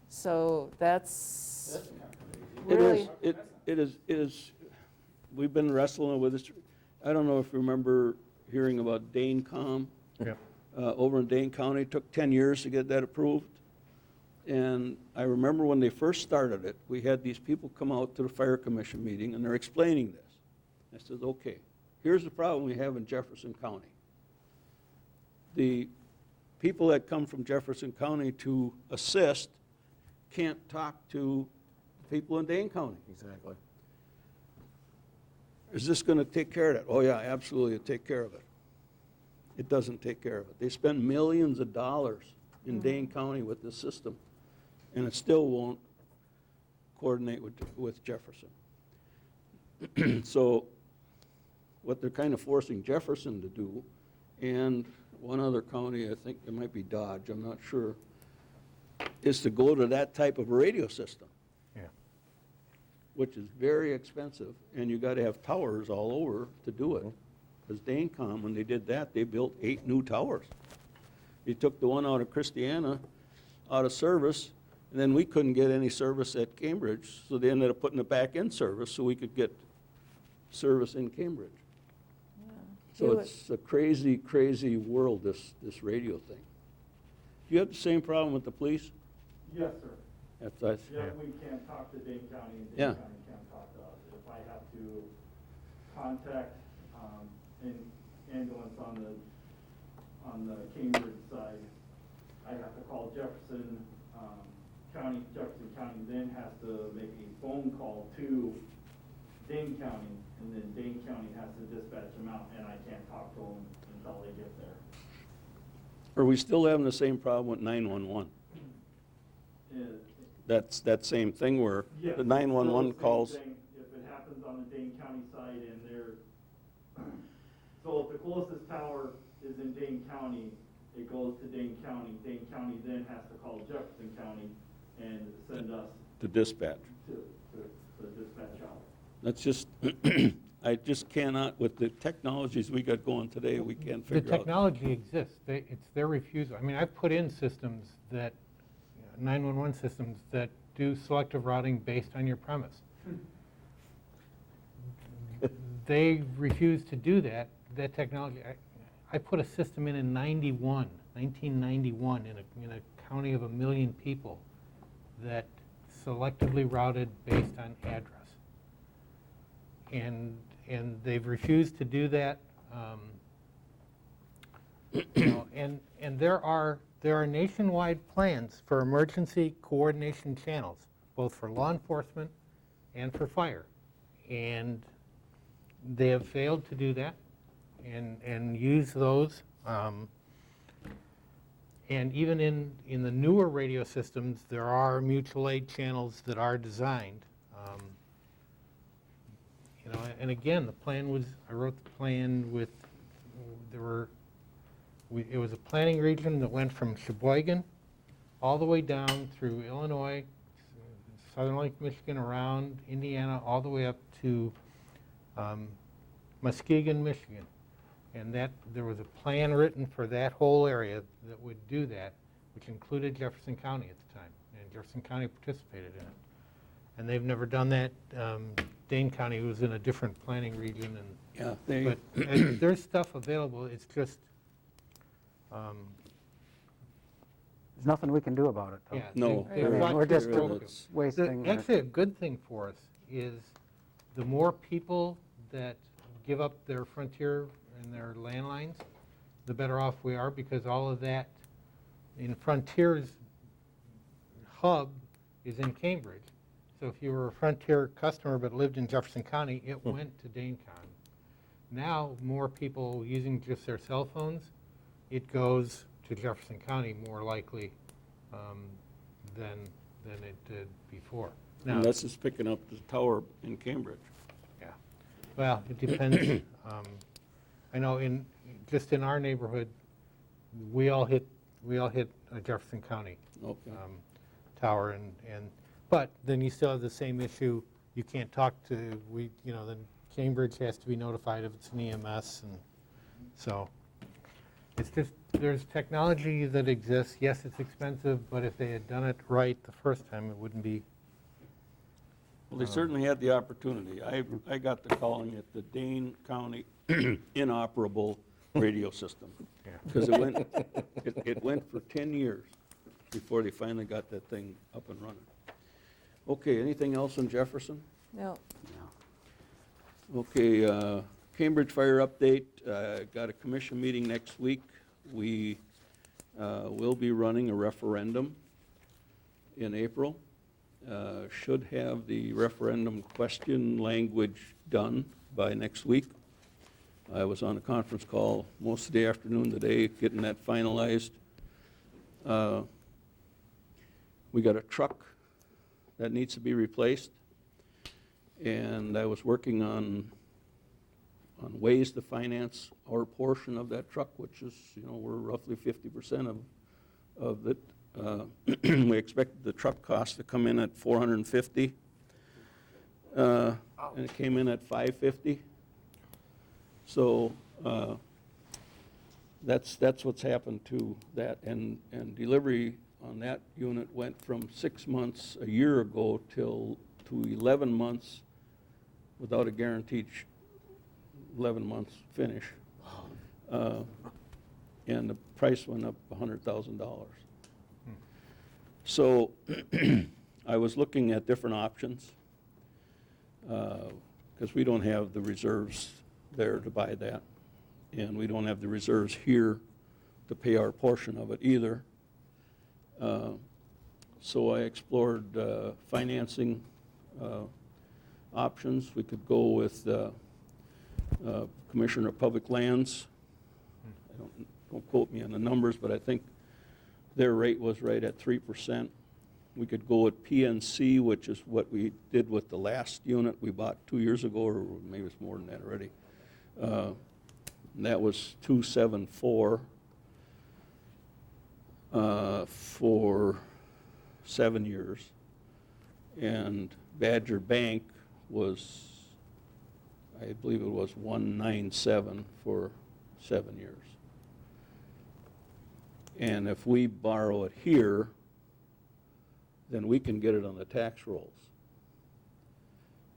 So that's it really, is, we've been wrestling with this. I don't know if you remember hearing about Danecom. yep. Over in Dane County. Took 10 years to get that approved. And I remember when they first started it, we had these people come out to the fire commission meeting, and they're explaining this. I said, okay, here's the problem we have in Jefferson County. The people that come from Jefferson County to assist can't talk to people in Dane County. Exactly. Is this going to take care of that? Oh, yeah, absolutely, it'll take care of it. It doesn't take care of it. They spend millions of dollars in Dane County with this system, and it still won't coordinate with Jefferson. So what they're kind of forcing Jefferson to do, and one other county, I think it might be Dodge, I'm not sure, is to go to that type of radio system. Yeah. Which is very expensive, and you gotta have towers all over to do it. Because Danecom, when they did that, they built 8 new towers. They took the one out of Christiana out of service, and then we couldn't get any service at Cambridge, so they ended up putting it back in service so we could get service in Cambridge. So Do it. it's a crazy, crazy world, this radio thing. Do you have the same problem with the police? Yes, sir. That's, Yeah, we can't talk to Dane County, and Yeah. Dane County can't talk to us. If I have to contact an ambulance on the Cambridge side, I have to call Jefferson County. Jefferson County then has to make a phone call to Dane County, and then Dane County has to dispatch them out, and I can't talk to them until they get there. Are we still having the same problem with 911? That's that same thing where Yes, the it's 911 still the same calls. thing. If it happens on the Dane County side and so if the closest tower is in Dane County, it goes to Dane County. Dane County then has to call Jefferson County and send us To dispatch. to dispatch out. That's just, I just cannot, with the technologies we got going today, we can't The figure out. technology exists. It's their refusal. I mean, I've put in systems that, 911 systems that do selective routing based on your premise. They refuse to do that technology. I put a system in 1991, in a county of 1 million people that selectively routed based on address. And they've refused to do that. And there are nationwide plans for emergency coordination channels, both for law enforcement and for fire. And they have failed to do that and use those. And even in the newer radio systems, there are mutual aid channels that are designed. And again, the plan was, I wrote the plan with, it was a planning region that went from Sheboygan all the way down through Illinois, Southern Lake, Michigan, around Indiana, all the way up to Muskegon, Michigan. And there was a plan written for that whole area that would do that, which included Jefferson County at the time. And Jefferson County participated in it. And they've never done that. Dane County was in a different planning region. Yeah, But there's stuff available. It's just, There's nothing we can do about it, though. yeah. No. they I mean, fought we're just through it. It's- wasting. Actually, a good thing for us is the more people that give up their frontier and their landlines, the better off we are, because all of that in Frontier's hub is in Cambridge. So if you were a Frontier customer but lived in Jefferson County, it went to Dane County. Now, more people using just their cell phones, it goes to Jefferson County more likely than it did before. Now, Unless it's picking up the tower in Cambridge. yeah. Well, it depends. I know just in our neighborhood, we all hit a Jefferson County Okay. tower, and But then you still have the same issue, you can't talk to, then Cambridge has to be notified if it's an EMS, and so it's just, there's technology that exists. Yes, it's expensive, but if they had done it right the first time, it wouldn't be. Well, they certainly had the opportunity. I got the calling it the Dane County inoperable radio system. Because it went for 10 years before they finally got that thing up and running. Okay, anything else in Jefferson? No, Okay, Cambridge Fire update, got a commission meeting next week. We will be running a referendum in April. Should have the referendum question language done by next week. I was on a conference call most of the afternoon today, getting that finalized. We got a truck that needs to be replaced, and I was working on ways to finance our portion of that truck, which is, we're roughly 50% of it. We expected the truck cost to come in at $450, and it came in at $550. So that's what's happened to that, and delivery on that unit went from 6 months a year ago to 11 months without a guaranteed 11 months finish. And the price went up $100,000. So I was looking at different options because we don't have the reserves there to buy that, and we don't have the reserves here to pay our portion of it either. So I explored financing options. We could go with Commissioner of Public Lands. Don't quote me on the numbers, but I think their rate was right at 3%. We could go with PNC, which is what we did with the last unit we bought 2 years ago, or maybe it's more than that already. And that was 274 for 7 years. And Badger Bank was, I believe it was 197 for 7 years. And if we borrow it here, then we can get it on the tax rolls.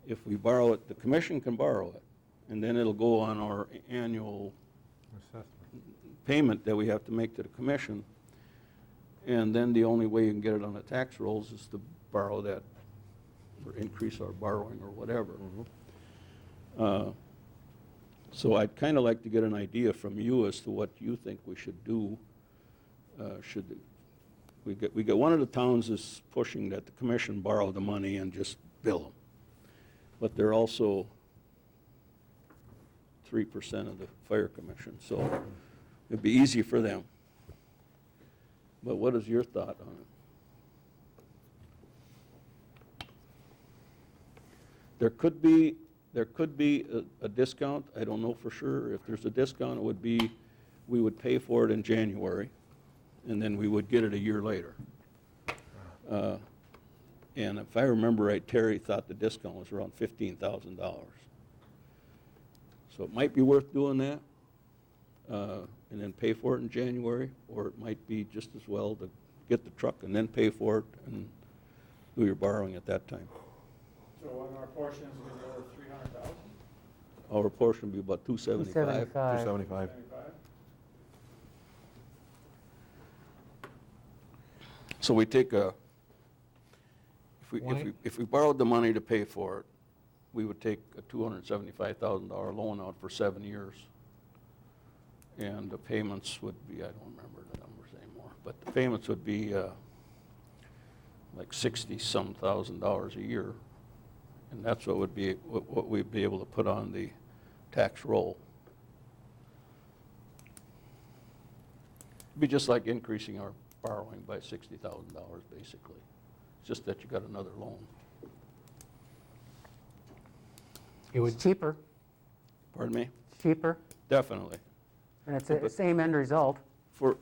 If we borrow it, the commission can borrow it, and then it'll go on our annual payment that we have to make to the commission. And then the only way you can get it on the tax rolls is to borrow that, or increase our borrowing or whatever. So I'd kind of like to get an idea from you as to what you think we should do. We get one of the towns is pushing that the commission borrow the money and just bill them, but they're also 3% of the fire commission, so it'd be easy for them. But what is your thought on it? There could be a discount. I don't know for sure. If there's a discount, it would be, we would pay for it in January, and then we would get it a year later. And if I remember right, Terry thought the discount was around $15,000. So it might be worth doing that, and then pay for it in January, or it might be just as well to get the truck and then pay for it and do your borrowing at that time. So on our portion is going to be over 300,000? Our portion would be about $275. 275. 275. 75? So we take if we borrowed the money to pay for it, we would take a $275,000 loan out for 7 years. And the payments would be, I don't remember the numbers anymore, but the payments would be like $60-some thousand a year. And that's what would be, what we'd be able to put on the tax roll. It'd be just like increasing our borrowing by $60,000 basically. It's just that you got another loan. It would It's cheaper, Pardon me? it's cheaper, Definitely. and it's the same end result. For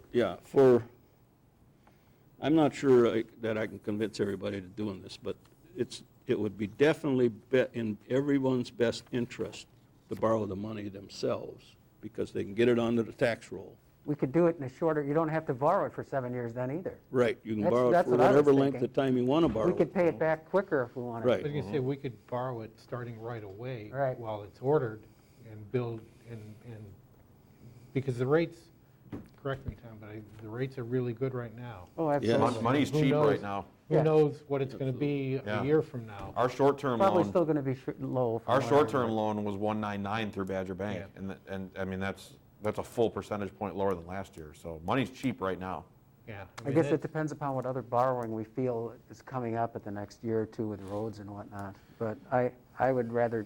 I'm not sure that I can convince everybody to doing this, but it would be definitely in everyone's best interest to borrow the money themselves, because they can get it onto the tax roll. We could do it in a shorter, you don't have to borrow it for 7 years then either. Right, you can That's- borrow it that's for what I was whatever length thinking. of time you want to borrow. We could pay it back quicker if we wanted. Right. I was gonna say, we could borrow it starting right away. Right. While it's ordered and build, and, because the rates, correct me, Tom, but the rates are really good right now. Oh, Yeah. absolutely. Money's Who cheap knows? right now. Who Yeah. knows what it's gonna be Yeah. a year from now? Our short-term Probably loan, still going to be low. from our what I short-term read. loan was 199 through Badger Bank. Yeah. And I mean, that's a full percentage point lower than last year. So money's cheap right now. Yeah. I mean, guess it that's- depends upon what other borrowing we feel is coming up at the next year or two with roads and whatnot. But I would rather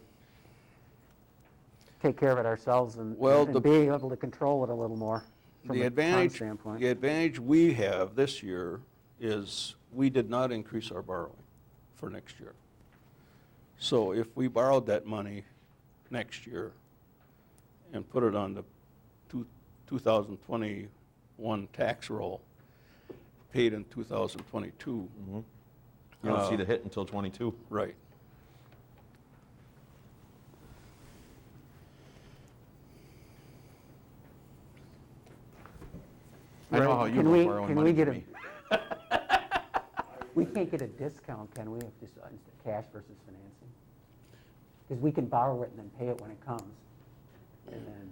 take care of it ourselves and Well, and be able to control it a little more from The a time advantage, standpoint. the advantage we have this year is we did not increase our borrowing for next year. So if we borrowed that money next year and put it on the 2021 tax roll, paid in 2022. You don't see the hit until 22. Right. I know how you Can were we- borrowing can money we get from a- me. We can't get a discount, can we, if just cash versus financing? Because we can borrow it and then pay it when it comes. And then,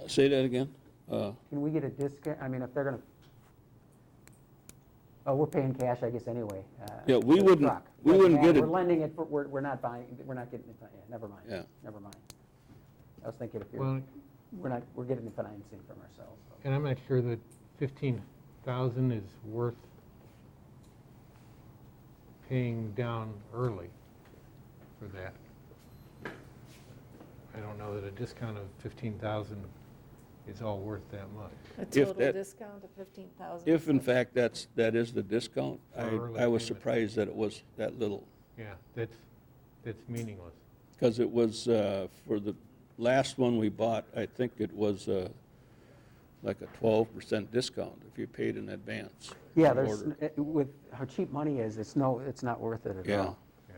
Say that again? can we get a discount? I mean, if they're going to, oh, we're paying cash, I guess, anyway. Yeah, we for the wouldn't- truck. we But, wouldn't yeah, get it- We're lending it, we're not buying, we're not getting it, yeah, never mind. Yeah. Never mind. I was thinking if Well, you're, we're getting the financing from ourselves. so. and I'm not sure that 15,000 is worth paying down early for that. I don't know that a discount of 15,000 is all worth that much. A If total that- discount of 15,000. If in fact that is the discount, For early I was payment. surprised that it was that little. Yeah, that's meaningless. Because it was, for the last one we bought, I think it was like a 12% discount if you paid in advance. Yeah, for there's, order. with how cheap money is, it's not worth it at Yeah. all. Yeah.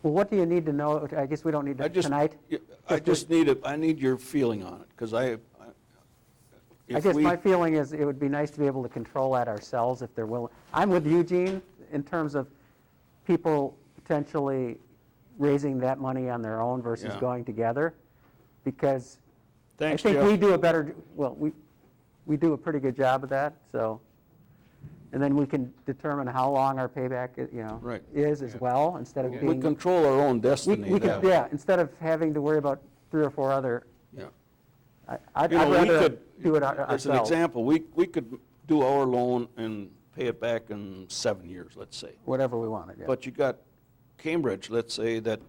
Well, what do you need to know? I guess we don't need I to just, tonight. I just I need your feeling on it, because I guess my feeling is it would be nice to be able to control that ourselves if they're willing. I'm with Eugene in terms of people potentially raising that money on their own versus Yeah. going together, because Thanks, I think we Jeff. do a better, well, we do a pretty good job of that, so. And then we can determine how long our payback, Right. is as well, instead of We being. control our own We destiny. we that could, way. yeah, instead of having to worry about 3 or 4 other, Yeah. I'd You know, we rather could- do it As an ourselves, example, we could do our loan and pay it back in 7 years, let's say. whatever we wanted, yeah. But you got Cambridge, let's say, that,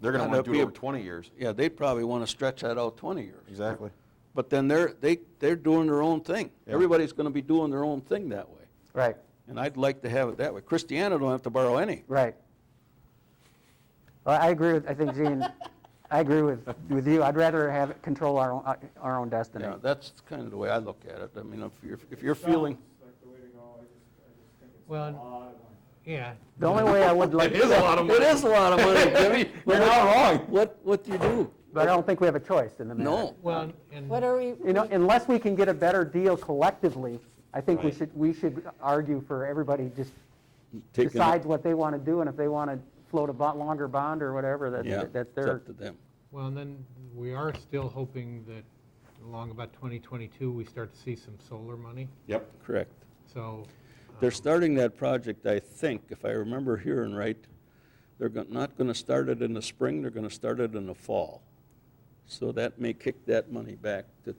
They're going to want to do it over 20 years. yeah, they'd probably want to stretch that out 20 years. Exactly. But then they're doing their own thing. Yeah. Everybody's going to be doing their own thing that way. Right, And I'd like to have it that way. Christiana don't have to borrow any. right. Well, I agree with, I think, Gene, I agree with you. I'd rather have it control our own destiny. Yeah, that's kind of the way I look at it. I mean, if you're feeling, Sounds like the way to go. I just think it's a Well, lot of money. Yeah, The only way I would like. it is a lot of money, Jimmy. You're not wrong. What do you do? But I don't think we have a choice in the matter. No. well, and. What are we? Unless we can get a better deal collectively, I think Right. we should argue for everybody just Taking it- decides what they want to do, and if they want to float a longer bond or whatever, Yeah, that it's they're, up to them. Well, and then we are still hoping that along about 2022, we start to see some solar money. Yep. Correct. So, They're starting that project, I think, if I remember hearing right, they're not going to start it in the spring, they're going to start it in the fall. So that may kick that money back, that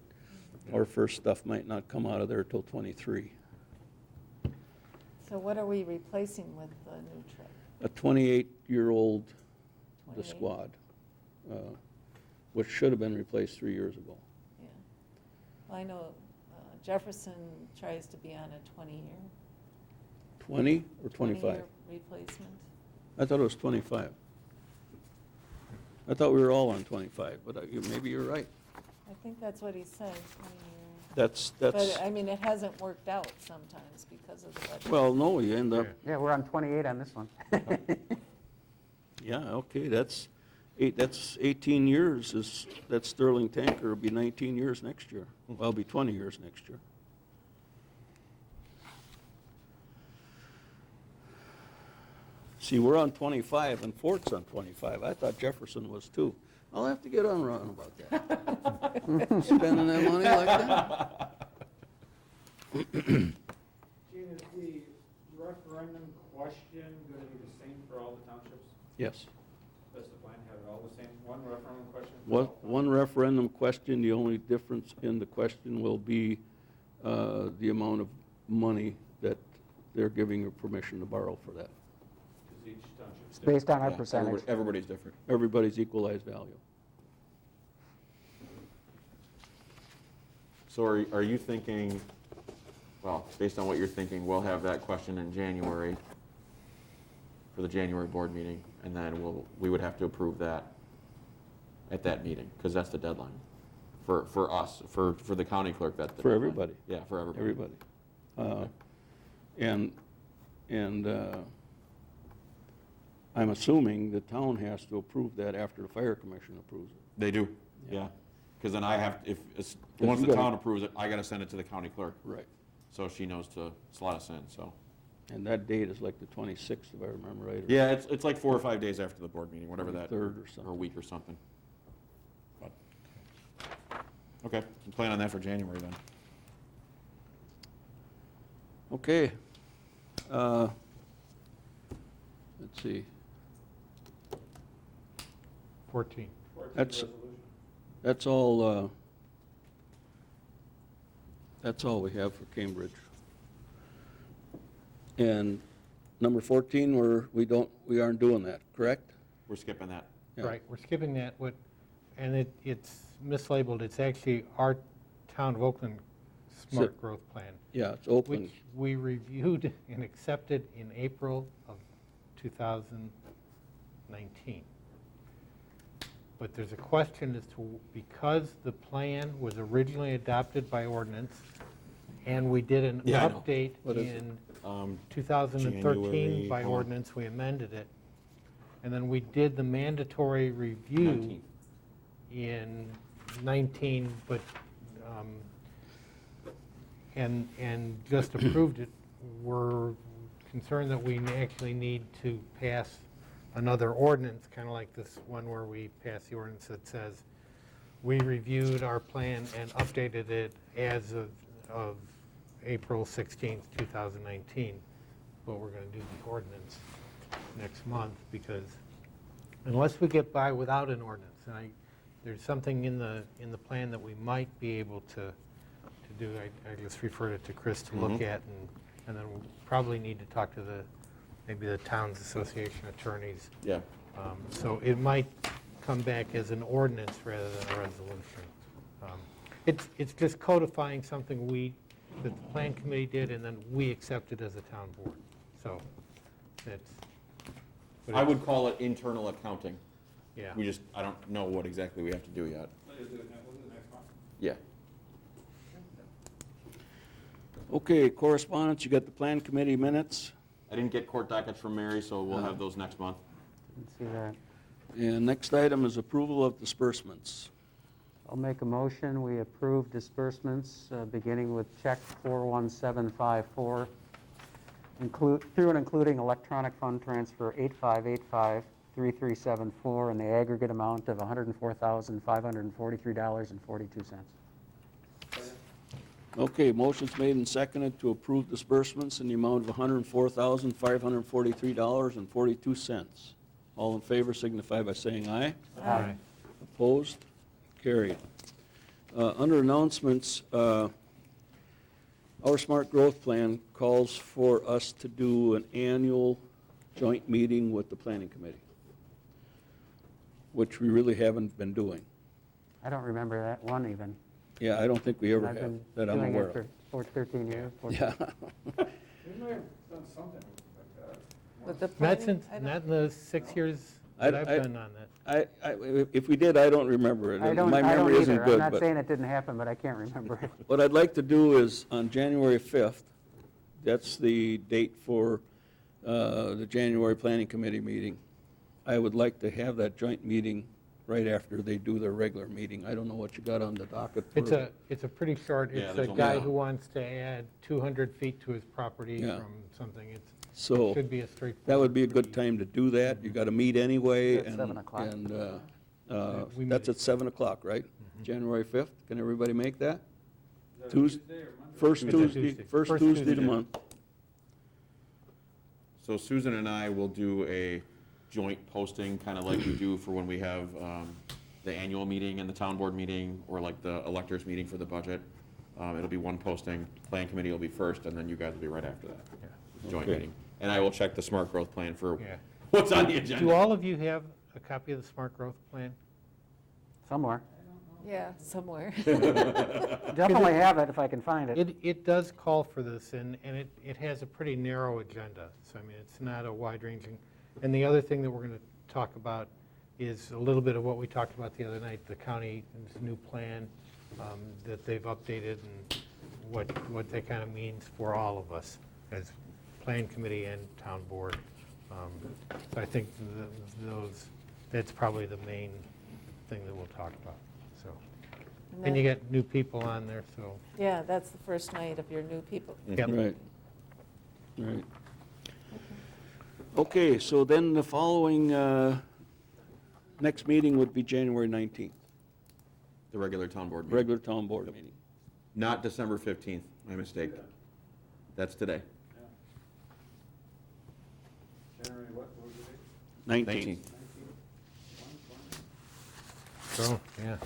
our first stuff might not come out of there till '23. So what are we replacing with the new truck? A 28-year-old, the 28? Squad, which should have been replaced 3 years ago. Yeah. Well, I know Jefferson tries to be on a 20-year. 20 or 25? 20-year replacement. I thought it was 25. I thought we were all on 25, but maybe you're right. I think that's what he said, 20-year. But, I mean, it hasn't worked out sometimes because of the budget. well, no, you end up, Yeah, we're on 28 on this one. yeah, okay, that's 18 years, that Sterling tanker will be 19 years next year. Well, it'll be 20 years next year. See, we're on 25 and Fort's on 25. I thought Jefferson was too. I'll have to get on Ron about that. Spending that money like that? Gene, is the referendum question going to be the same for all the townships? Yes. Does the plan have it all the same, one referendum question? for One, all? one referendum question, the only difference in the question will be the amount of money that they're giving you permission to borrow for that. Because each township. It's based on our Yeah, percentage. Everybody's different. Everybody's equalized value. So are you thinking, well, based on what you're thinking, we'll have that question in January for the January board meeting, and then we would have to approve that at that meeting, because that's the deadline for us, for the county clerk, that's the For deadline. everybody. Yeah, for everybody. Everybody. And I'm assuming the town has to approve that after the fire commission approves it. They do, yeah. Because then I have, once you the gotta- town approves it, I gotta send it to the county clerk, Right. so she knows to slot us in, so. And that date is like the 26th, if I remember right. or- Yeah, it's like 4 or 5 days after the board meeting, whatever that. 23rd or something. Or a week or something. But- Okay, we plan on that for January then. Okay. Let's see. 14. 14th That's- resolution. That's all we have for Cambridge. And number 14, we aren't doing that, correct? We're skipping that. Yeah. Right, we're skipping that, and it's mislabeled, it's actually our Town of Oakland Smart Growth Plan, Yeah, it's Oakland. which we reviewed and accepted in April of 2019. But there's a question as to, because the plan was originally adopted by ordinance, and we did an Yeah, I know. update What is it? in Um, 2013 January, by ordinance, we amended it. And then we did the mandatory review 19. in 19, but, and just approved it. We're concerned that we actually need to pass another ordinance, kind of like this one where we passed the ordinance that says, we reviewed our plan and updated it as of April 16th, 2019. But we're going to do the ordinance next month, because unless we get by without an ordinance, and there's something in the plan that we might be able to do. I just referred it to Chris to look at, and then we'll probably need to talk to maybe the Towns Association attorneys. Yeah, So it might come back as an ordinance rather than a resolution. It's just codifying something that the plan committee did, and then we accepted as a town board. So it's. but I it's- would call it internal accounting. Yeah. I don't know what exactly we have to do yet. We'll do it next month. Yeah. Okay, correspondence, you got the plan committee minutes. I didn't get court dockets from Mary, so we'll have those next month. Let's see that. And next item is approval of disbursements. I'll make a motion, we approve disbursements, beginning with check 41754, through and including electronic fund transfer 85853374 in the aggregate amount of $104,543.42. Okay, motion's made and seconded to approve disbursements in the amount of $104,543.42. All in favor signify by saying aye. Aye. Opposed? Carried. Under announcements, our Smart Growth Plan calls for us to do an annual joint meeting with the Planning Committee, which we really haven't been doing. I don't remember that one even. Yeah, I don't think we ever I've have, been that I'm doing aware it of. for 13 years. 14. Yeah. We might have done something like that. But the Not planning, since, I don't- not in the 6 years but I- I've I- been on that. If we did, I don't remember it. I don't My memory isn't either. I'm good, not but saying it didn't happen, but I can't remember it. what I'd like to do is, on January 5th, that's the date for the January Planning Committee meeting, I would like to have that joint meeting right after they do their regular meeting. I don't know what you got on the docket for. It's a pretty short, Yeah, it's a there's only- guy Yeah. who wants to add 200 feet to his property Yeah. from something. It So should be a straightforward. that would be a good pretty- time to do that. You got to meet anyway. It's at 7 o'clock. And we meet that's at at 7 o'clock, right? January 5th? Can everybody make that? Is that Tuesday? Tuesday or Monday? First It's a Tuesday, Tuesday. first First Tuesday of the Tuesday. month. So Susan and I will do a joint posting, kind of like we do for when we have the annual meeting and the town board meeting, or like the electors meeting for the budget. It'll be one posting, plan committee will be first, and then you guys will be right after that. Joint Okay. meeting. And I will check the smart growth plan for Yeah. what's on the Do agenda. all of you have a copy of the smart growth plan? Somewhere. Yeah, somewhere. Definitely have it if I can find it. It does call for this, and it has a pretty narrow agenda. So, I mean, it's not a wide-ranging. And the other thing that we're going to talk about is a little bit of what we talked about the other night, the county's new plan that they've updated, and what that kind of means for all of us as plan committee and town board. So I think that's probably the main thing that we'll talk about, so. And you get new people on there, so. Yeah, that's the first night of your new people. Yep. Right. Right. Okay, so then the following, next meeting would be January 19th, The regular town board meeting. regular town board meeting. Not December 15th, my mistake. That's today. January what was the date? 19th. 19th. 19th? So, yeah.